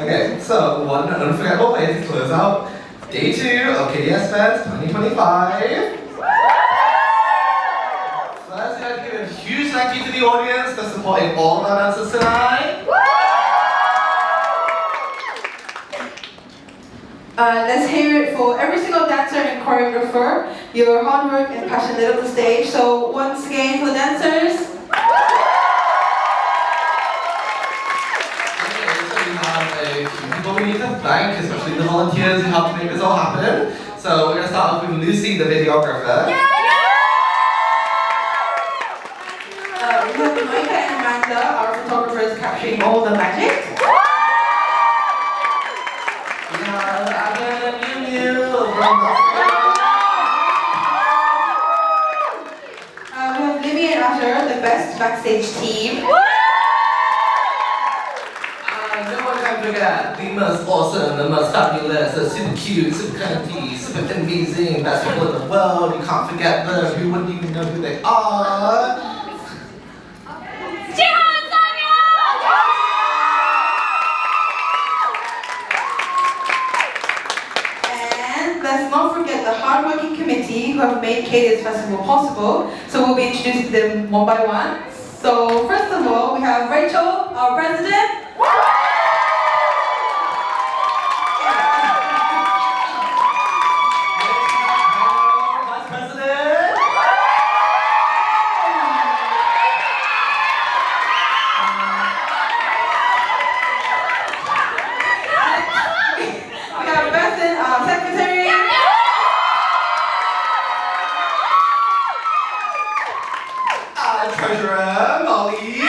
Speaker 2: Okay, so one unforgettable way to close out day 2 of KDS Fest 2025. First, I'd like to give a huge thank you to the audience for supporting all of our dancers tonight.
Speaker 1: Let's hear it for every single dancer and choreographer. Your hard work and passion lit up the stage. So once again for the dancers.
Speaker 2: People we need to thank, especially the volunteers who helped make this all happen. So we're going to start off with Lucy, the videographer.
Speaker 1: We have Micah and Amanda, our photographers, capturing all the magic.
Speaker 2: We have Abby and Miu from
Speaker 1: We have Libby and Asher, the best backstage team.
Speaker 2: no one can forget the most awesome, the most fabulous, the super cute, super cunty, super amazing, best people in the world. You can't forget them. Who wouldn't even know who they are?
Speaker 1: And let's not forget the hardworking committee who have made KDS Festival possible. So we'll be introducing them one by one. So first of all, we have Rachel, our president.
Speaker 2: Vice President.
Speaker 1: We have Bethan, our secretary.
Speaker 2: Treasurer Molly.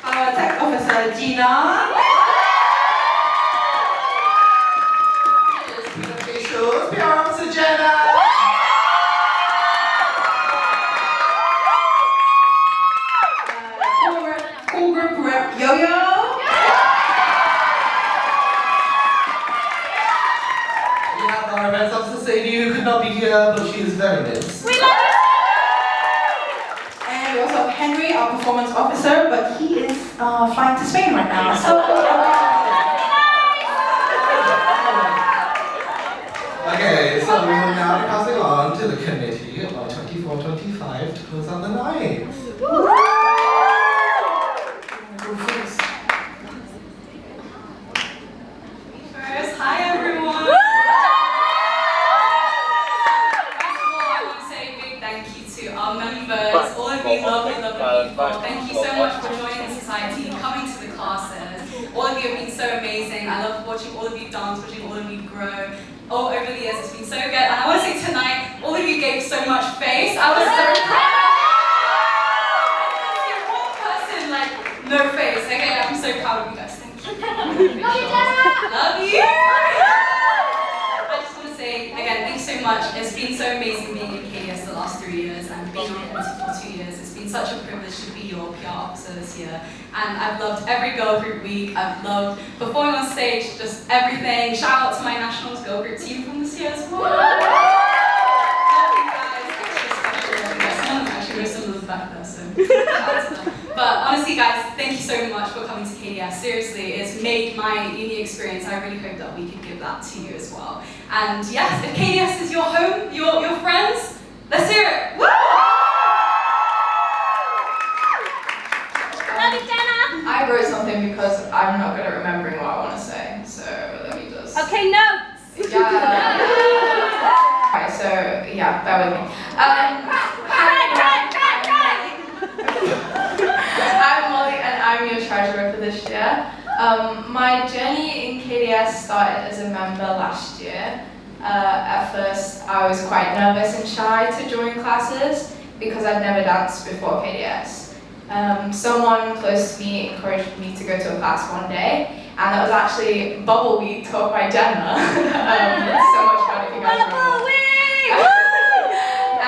Speaker 1: Our tech officer, Gina.
Speaker 2: Officials, PR officer Jenna.
Speaker 1: Cool group rep, Yo-Yo.
Speaker 2: We have our events officer Sadie, who could not be here, but she is very missed.
Speaker 5: We love you.
Speaker 1: And we also have Henry, our performance officer, but he is flying to Spain right now. So.
Speaker 2: Okay, so we will now be passing on to the committee of our 24-25 to close out the night.
Speaker 4: First, hi everyone. First of all, I want to say a big thank you to our members, all of you lovely, lovely people. Thank you so much for joining the society, coming to the classes. All of you have been so amazing. I love watching all of you dance, watching all of you grow. All over the years, it's been so good. And I want to say tonight, all of you gave so much face. I was so proud. I didn't see one person like no face. Okay, I'm so proud of you guys. Thank you. Love you. I just want to say again, thank you so much. It's been so amazing being in KDS the last 3 years and being on it for 2 years. It's been such a privilege to be your PR officer this year. And I've loved every girl group week. I've loved performing on stage, just everything. Shout out to my Nationals girl group team from this year as well. Love you guys. Extra special. You guys. Someone actually wrote some of those back there, so shout out to them. But honestly, guys, thank you so much for coming to KDS. seriously, it's made my uni experience. I really hope that we can give that to you as well. And yes, if KDS is your home, your friends, let's hear it. Woo!
Speaker 5: Love you, Jenna.
Speaker 1: I wrote something because I'm not good at remembering what I want to say, so let me just.
Speaker 5: Okay, notes.
Speaker 1: Yeah. Alright, so yeah, bear with me. I'm Molly and I'm your treasurer for this year. My journey in KDS started as a member last year. At first, I was quite nervous and shy to join classes because I'd never danced before KDS. Someone close to me encouraged me to go to a class one day, and that was actually Bubble Week taught by Jenna. So much fun if you guys remember.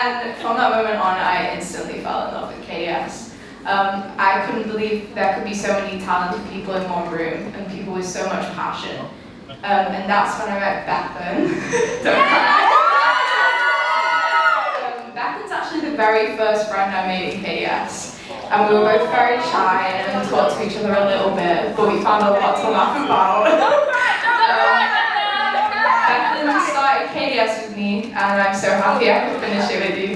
Speaker 1: And from that moment on, I instantly fell in love with KDS. I couldn't believe there could be so many talented people in one room and people with so much passion. And that's when I met Bethan. Don't cry. Bethan's actually the very first friend I made in KDS. And we were both very shy and talked to each other a little bit, but we found a lot to laugh about. Bethan started KDS with me, and I'm so happy I could finish it with you.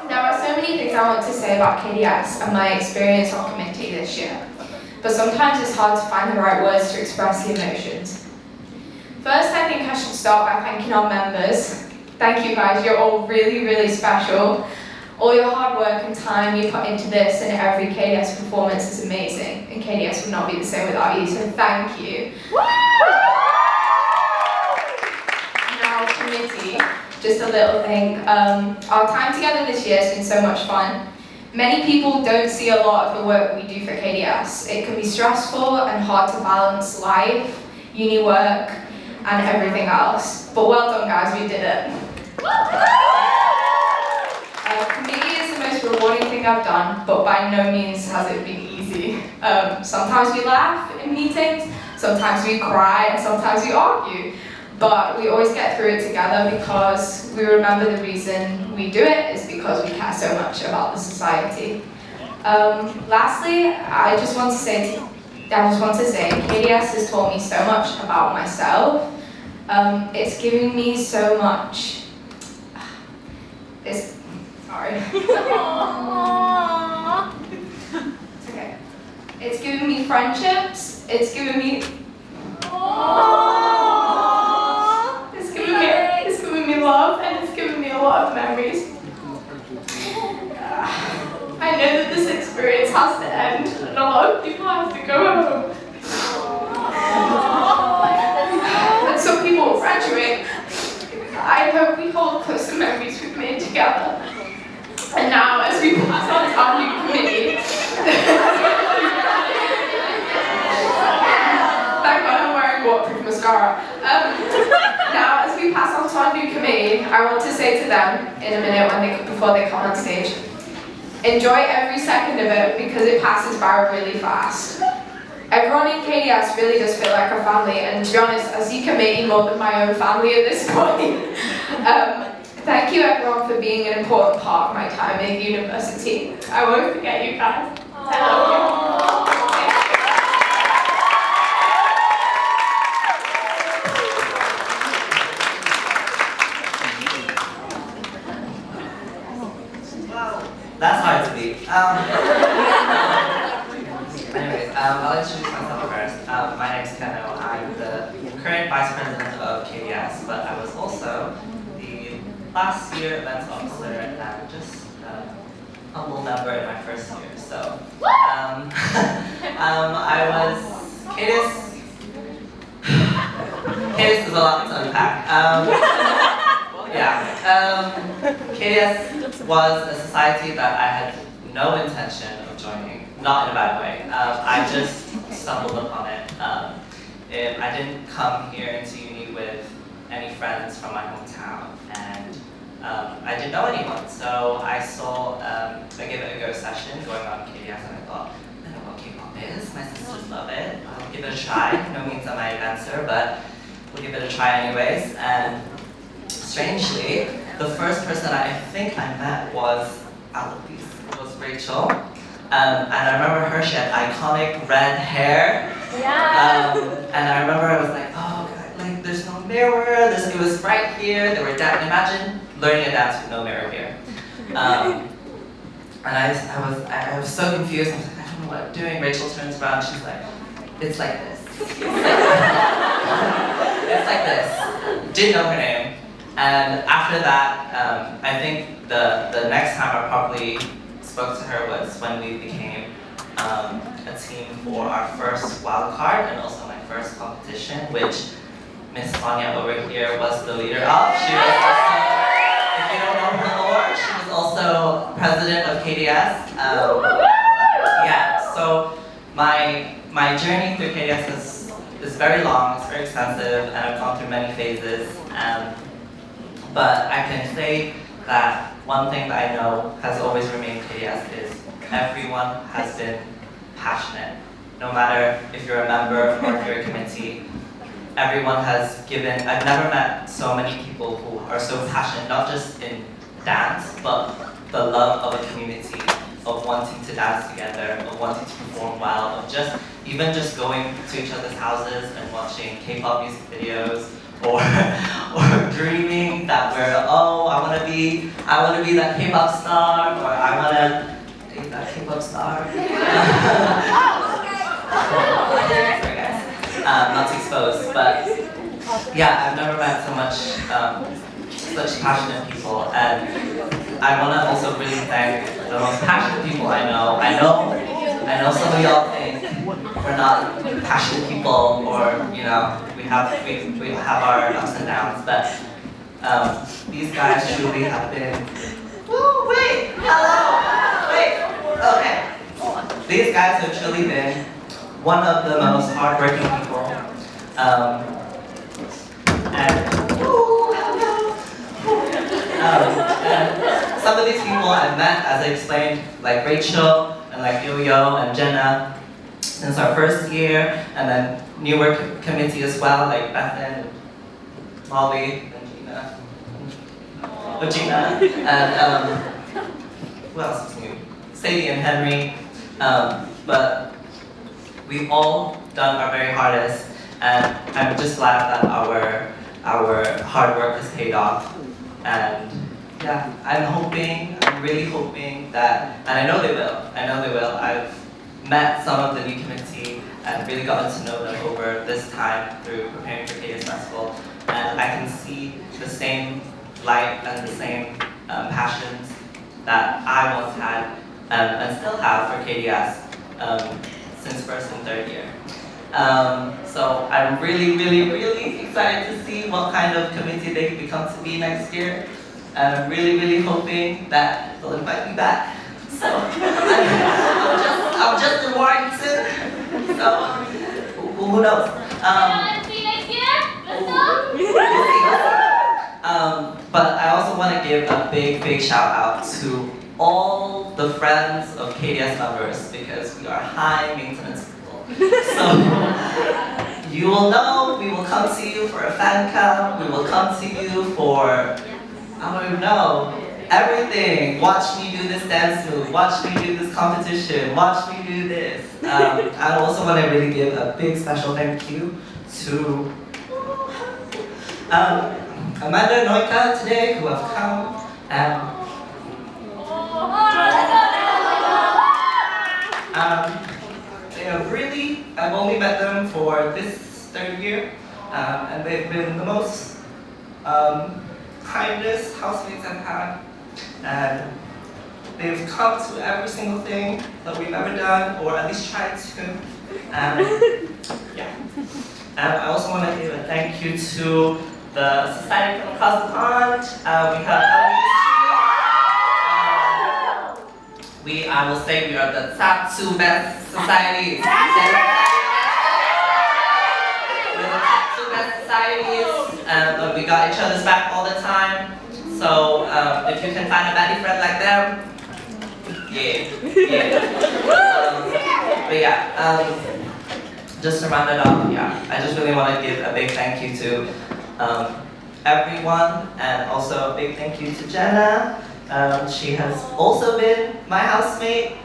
Speaker 1: There are so many things I want to say about KDS and my experience on committee this year, but sometimes it's hard to find the right words to express the emotions. First, I think I should start by thanking our members. Thank you guys, you're all really, really special. All your hard work and time you put into this and every KDS performance is amazing, and KDS would not be the same without you, so thank you. Now, committee, just a little thing. Our time together this year has been so much fun. Many people don't see a lot of the work we do for KDS. It can be stressful and hard to balance life, uni work, and everything else. But well done guys, we did it. Committee is the most rewarding thing I've done, but by no means has it been easy. Sometimes we laugh in meetings, sometimes we cry, and sometimes we argue. But we always get through it together because we remember the reason we do it is because we care so much about the society. Lastly, I just want to say KDS has taught me so much about myself. It's giving me so much. Sorry. It's okay. It's given me friendships. It's given me. It's given me love, and it's given me a lot of memories. I know that this experience has to end, and a lot of people have to go home. And some people will graduate. I hope we hold close the memories we've made together. And now, as we pass on to our new committee, thank God I'm wearing waterproof mascara. Now, as we pass on to our new committee, I want to say to them in a minute before they come on stage, enjoy every second of it because it passes by really fast. Everyone in KDS really does feel like a family, and to be honest, I see committee more than my own family at this point. Thank you everyone for being an important part of my time in university. I won't forget you guys. I love you.
Speaker 8: That's hard to beat. Anyways, I'll introduce myself first. My name is Keno. I'm the current vice president of KDS, but I was also the last year events officer and just a humble member in my first year. So, I was KDS is a lot to unpack. KDS was a society that I had no intention of joining, not in a bad way. I just stumbled upon it. I didn't come here into uni with any friends from my hometown, and I didn't know anyone. So I saw a Give It a Go session going on in KDS, and I thought, I know what K-pop is. My sisters love it. I'll give it a try. No means I'm a dancer, but we'll give it a try anyways. And strangely, the first person I think I met was Rachel. And I remember her, she had iconic red hair.
Speaker 5: Yeah.
Speaker 8: And I remember I was like, oh God, like there's no mirror, it was right here, they were imagine learning a dance with no mirror here. And I was so confused, I was like, I don't know what I'm doing. Rachel turns around, she's like, it's like this. It's like this. Didn't know her name. And after that, I think the next time I probably spoke to her was when we became a team for our first wild card and also my first competition, which Miss Sonia over here was the leader of. She was also, if you don't know her lore, she was also president of KDS. Yeah, so my journey through KDS is very long, it's very extensive, and I've gone through many phases. But I can say that one thing that I know has always remained KDS is everyone has been passionate. No matter if you're a member or if you're a committee, everyone has given. I've never met so many people who are so passionate, not just in dance, but the love of a community, of wanting to dance together, of wanting to perform well, of even just going to each other's houses and watching K-pop music videos, or dreaming that I want to be that K-pop star, or I want to be that K-pop star. Sorry guys, not to expose, but yeah, I've never met so much such passionate people, and I want to also really thank the most passionate people I know. I know some of y'all think we're not passionate people, or we have our ups and downs, but these guys truly have been. Woo! Wait! Hello! Wait! Okay. These guys have truly been one of the most hardworking people, and some of these people I've met, as I explained, like Rachel and like Yo-Yo and Jenna, since our first year, and then newer committee as well, like Bethan, Molly, and Gina, and who else is new? Sadie and Henry, but we've all done our very hardest, and I'm just glad that our hard work has paid off. And yeah, I'm really hoping that, and I know they will, I've met some of the new committee and really gotten to know them over this time through preparing for KDS Festival, and I can see the same light and the same passions that I once had and still have for KDS since first and third year. So I'm really, really, really excited to see what kind of committee they become to be next year. And I'm really, really hoping that they'll invite me back. So I'm just in Warrington. So who knows?
Speaker 5: Let's see next year. Let's go.
Speaker 8: We'll see. But I also want to give a big, big shout out to all the friends of KDS members, because we are high maintenance people. So you will know, we will come to you for a fan cam, we will come to you for, I don't even know, everything. Watch me do this dance move, watch me do this competition, watch me do this. I also want to really give a big special thank you to Amanda and Noika today, who have come. They have really, I've only met them for this third year, and they've been the most kindest housemates I've had, and they've come to every single thing that we've ever done, or at least tried to, yeah. And I also want to give a thank you to the society from across the pond. We have I will say we are the top 2 best societies. We're the top 2 best societies, but we got each other's back all the time. So if you can find a baddie friend like them, yeah. But yeah, just to round it off, yeah, I just really want to give a big thank you to everyone, and also a big thank you to Jenna. She has also been my housemate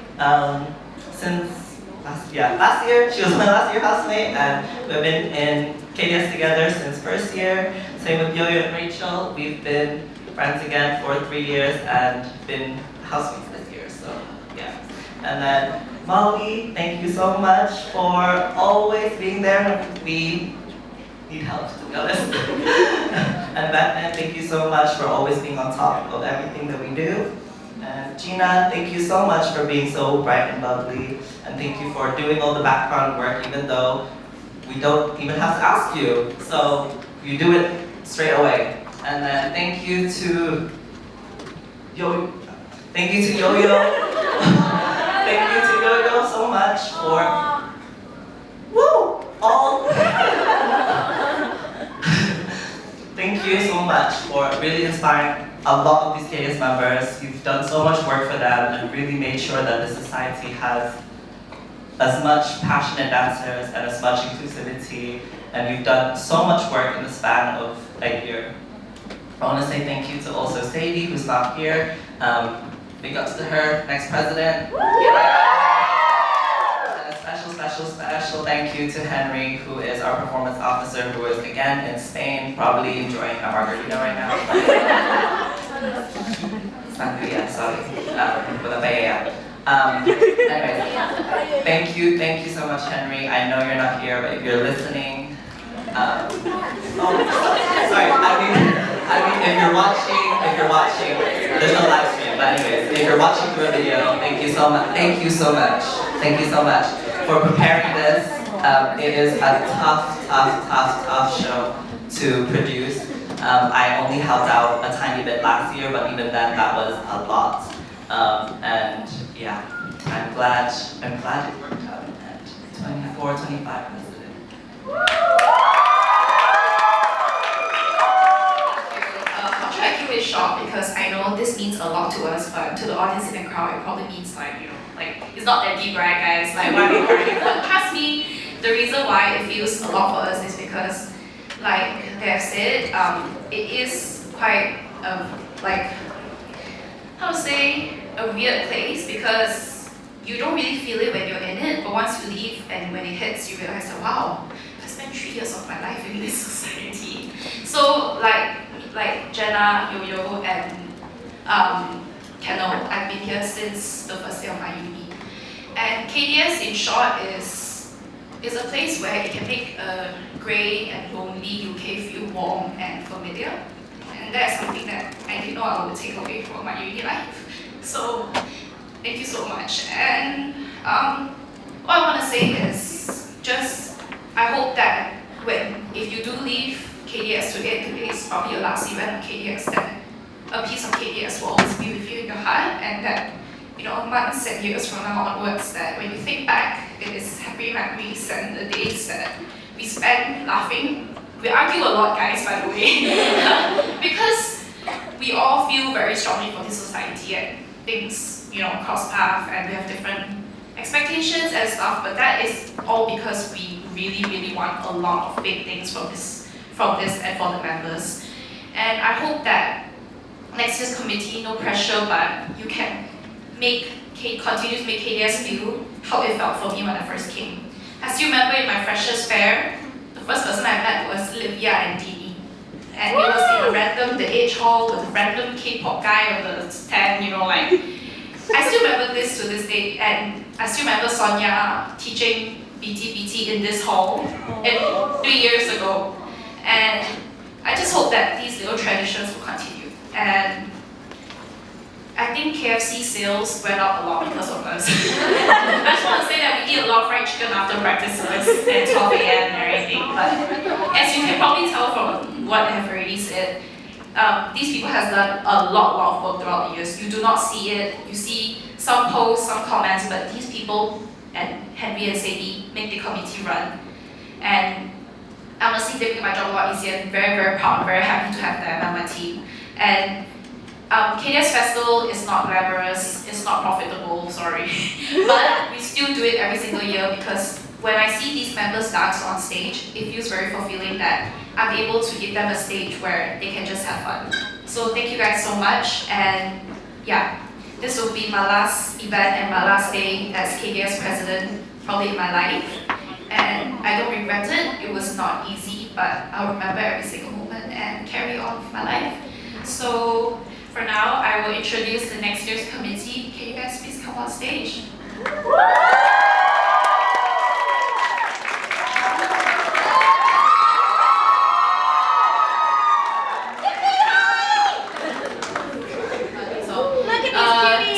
Speaker 8: since last year. She was my last year housemate, and we've been in KDS together since first year. Same with Yo-Yo and Rachel. We've been friends again for 3 years and been housemates this year, so yeah. And then Molly, thank you so much for always being there when we need help, to be honest. And Batman, thank you so much for always being on top of everything that we do. And Gina, thank you so much for being so bright and bubbly. And thank you for doing all the background work, even though we don't even have to ask you. So you do it straight away. And then thank you to Yo-Yo. Thank you to Yo-Yo so much for all. Thank you so much for really inspiring a lot of these KDS members. You've done so much work for them and really made sure that the society has as much passionate dancers and as much inclusivity, and you've done so much work in the span of a year. I want to say thank you to also Sadie, who's not here. Big ups to her, next president. And a special thank you to Henry, who is our performance officer, who is again in Spain, probably enjoying a margarita right now. Sangria, sorry, with a paella. Anyways, thank you so much, Henry. I know you're not here, but if you're listening, sorry, I mean, if you're watching, there's no live stream, but anyways, if you're watching through a video, thank you so much for preparing this. It is a tough show to produce. I only helped out a tiny bit last year, but even then, that was a lot. And yeah, I'm glad it worked out. And 24, 25 president.
Speaker 9: I'll try to keep it short because I know this means a lot to us, but to the audience in the crowd, it probably means like, it's not that deep, right, guys? Like, why we partying? But trust me, the reason why it feels a lot for us is because, like they have said, it is quite, how to say, a weird place because you don't really feel it when you're in it, but once you leave and when it hits, you realize that, wow, I spent 3 years of my life in this society. So, like Jenna, Yo-Yo, and Kendall, I've been here since the first day of my uni. And KDS, in short, is a place where it can make a grey and lonely UK feel warm and familiar. And that's something that I didn't know I would take away from my uni life. So, thank you so much. And what I want to say is just, I hope that if you do leave KDS today is probably your last event of KDS, that a piece of KDS will always be with you in your heart, and that, months and years from now onwards, that when you think back, it is happy memories and the days that we spent laughing. We argue a lot, guys, by the way, because we all feel very strongly for this society and things, cross path, and we have different expectations and stuff, but that is all because we really want a lot of big things from this and for the members. And I hope that next year's committee, no pressure, but you can continue to make KDS feel how it felt for me when I first came. I still remember in my freshers fair, the first person I met was Livia and Dini. And it was in the H hall with a random K-pop guy on the stand, I still remember this to this day, and I still remember Sonia teaching BT in this hall 3 years ago. And I just hope that these little traditions will continue. And I think KFC sales went up a lot because of us. I just want to say that we eat a lot of fried chicken after practices at 12 a.m. and everything. But as you can probably tell from what I have already said, these people have done a lot of work throughout the years. You do not see it. You see some posts, some comments, but these people and Henry and Sadie make the committee run. And honestly, they make my job a lot easier. I'm very proud, very happy to have them on my team. And KDS Festival is not glamorous, it's not profitable, sorry. But we still do it every single year because when I see these members dance on stage, it feels very fulfilling that I'm able to give them a stage where they can just have fun. So thank you guys so much, and yeah, this will be my last event and my last day as KDS president, probably in my life. And I don't regret it. It was not easy, but I'll remember every single moment and carry on with my life. So for now, I will introduce the next year's committee. Can you guys please come on stage?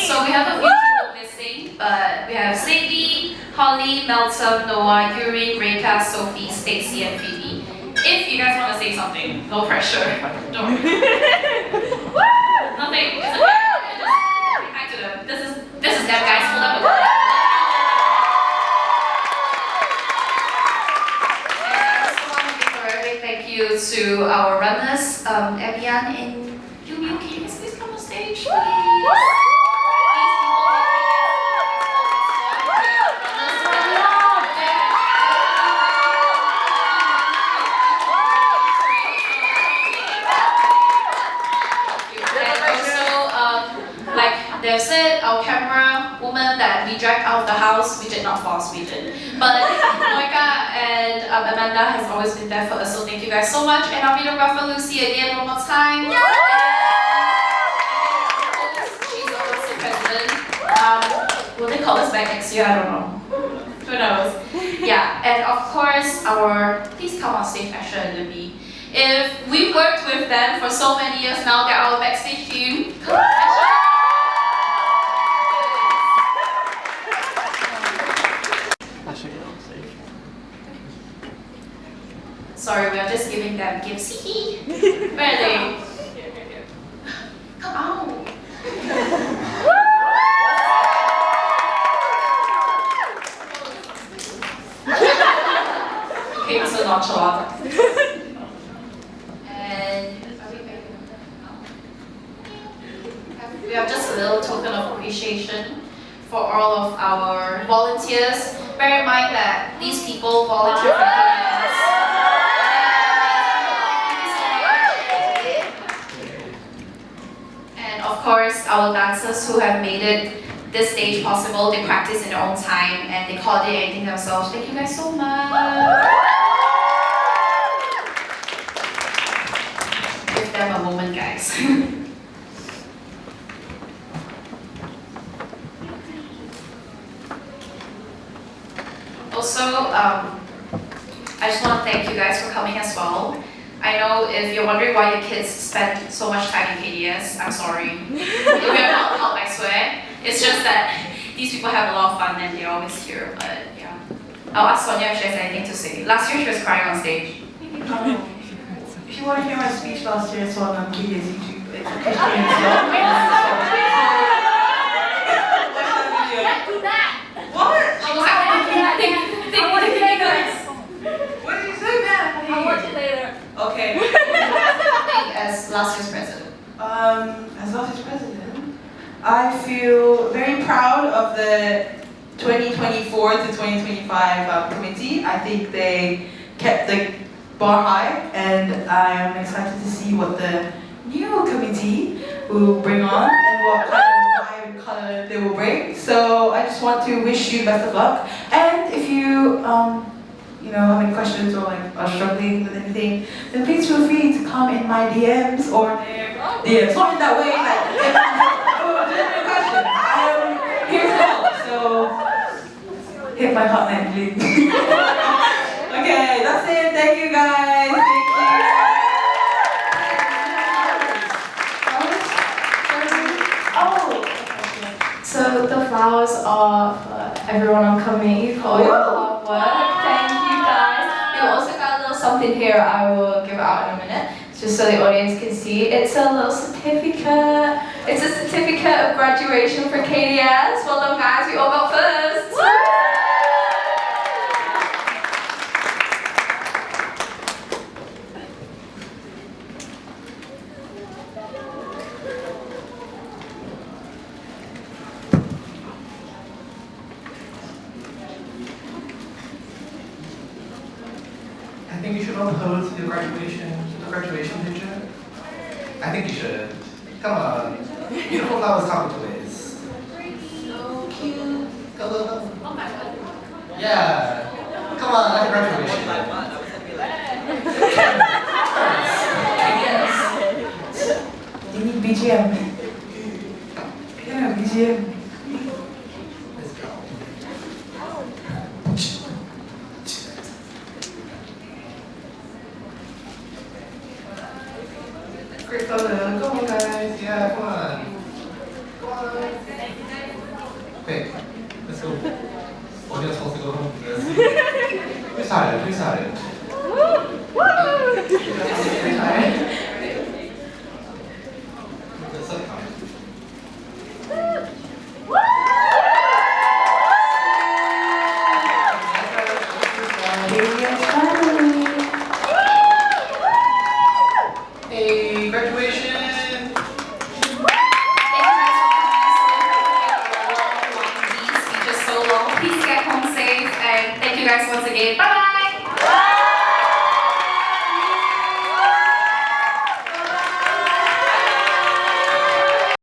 Speaker 9: So we have a few people missing, but we have Sadie, Holly, Melton, Noah, Yuri, Reka, Sophie, Stacy, and Phoebe. If you guys want to say something, no pressure. Don't worry. Nothing. It's okay. Just say hi to them. This is them, guys. Hold up. And I also want to give a very big thank you to our runners, Evian and Yumi. Can you guys please come on stage, please? They've said our camera woman that we dragged out of the house, we did not force, we did. But Moika and Amanda has always been there for us, so thank you guys so much. And our videographer Lucy again one more time. Yeah. She's always the president. Will they call us back next year? I don't know. Who knows? Yeah, and of course please come on stage, Asher and Libby. If we've worked with them for so many years now, they're our backstage team. Asher. Sorry, we are just giving them gifts. Where are they? Come on. Okay, so nonchalant. And we have just a little token of appreciation for all of our volunteers. Bear in mind that these people volunteer for KDS. Of course, our dancers who have made it this stage possible, they practice in their own time and they coordinate everything themselves. Thank you guys so much. Give them a moment, guys. Also, I just want to thank you guys for coming as well. I know if you're wondering why your kids spend so much time in KDS, I'm sorry. We are not help, I swear. It's just that these people have a lot of fun and they're always here, but yeah. I'll ask Sonia if she has anything to say. Last year she was crying on stage.
Speaker 1: If you want to hear my speech last year, it's on KDS YouTube. It's What?
Speaker 9: She was like, I think you guys.
Speaker 1: What did you say, man?
Speaker 5: I'll watch it later.
Speaker 1: Okay.
Speaker 9: As last year's president.
Speaker 1: As last year's president, I feel very proud of the 2024 to 2025 committee. I think they kept the bar high, and I'm excited to see what the new committee will bring on and what kind of vibe and color they will bring. So I just want to wish you best of luck. And if you have any questions or are struggling with anything, then please feel free to come in my DMs or DMs. Not in that way, question. I'm here to help, so hit my hotline, please. Okay, that's it. Thank you, guys. Thank you.
Speaker 5: So the flowers are for everyone on committee for your hard work. Thank you guys. We also got a little something here I will give out in a minute, just so the audience can see. It's a little certificate. It's a certificate of graduation for KDS. Well done guys, we all got first.
Speaker 2: think you should all pose the graduation picture? I think you should. Come on. Beautiful flowers top of the waist. So cute. Go, go, go.
Speaker 4: Oh my god.
Speaker 2: Yeah. Come on, like graduation. Yes.
Speaker 1: You need BGM. Yeah, BGM.
Speaker 2: Let's go. Great photo. Come on, guys. Yeah, come on. Come on. Quick. Let's go. Audience wants to go home. Who's tired? Who's tired? Who's tired? The sun comes.
Speaker 1: KDS family.
Speaker 2: Hey, graduation!
Speaker 9: Thank you guys for coming. These speeches so long. Please get home safe and thank you guys once again. Bye bye.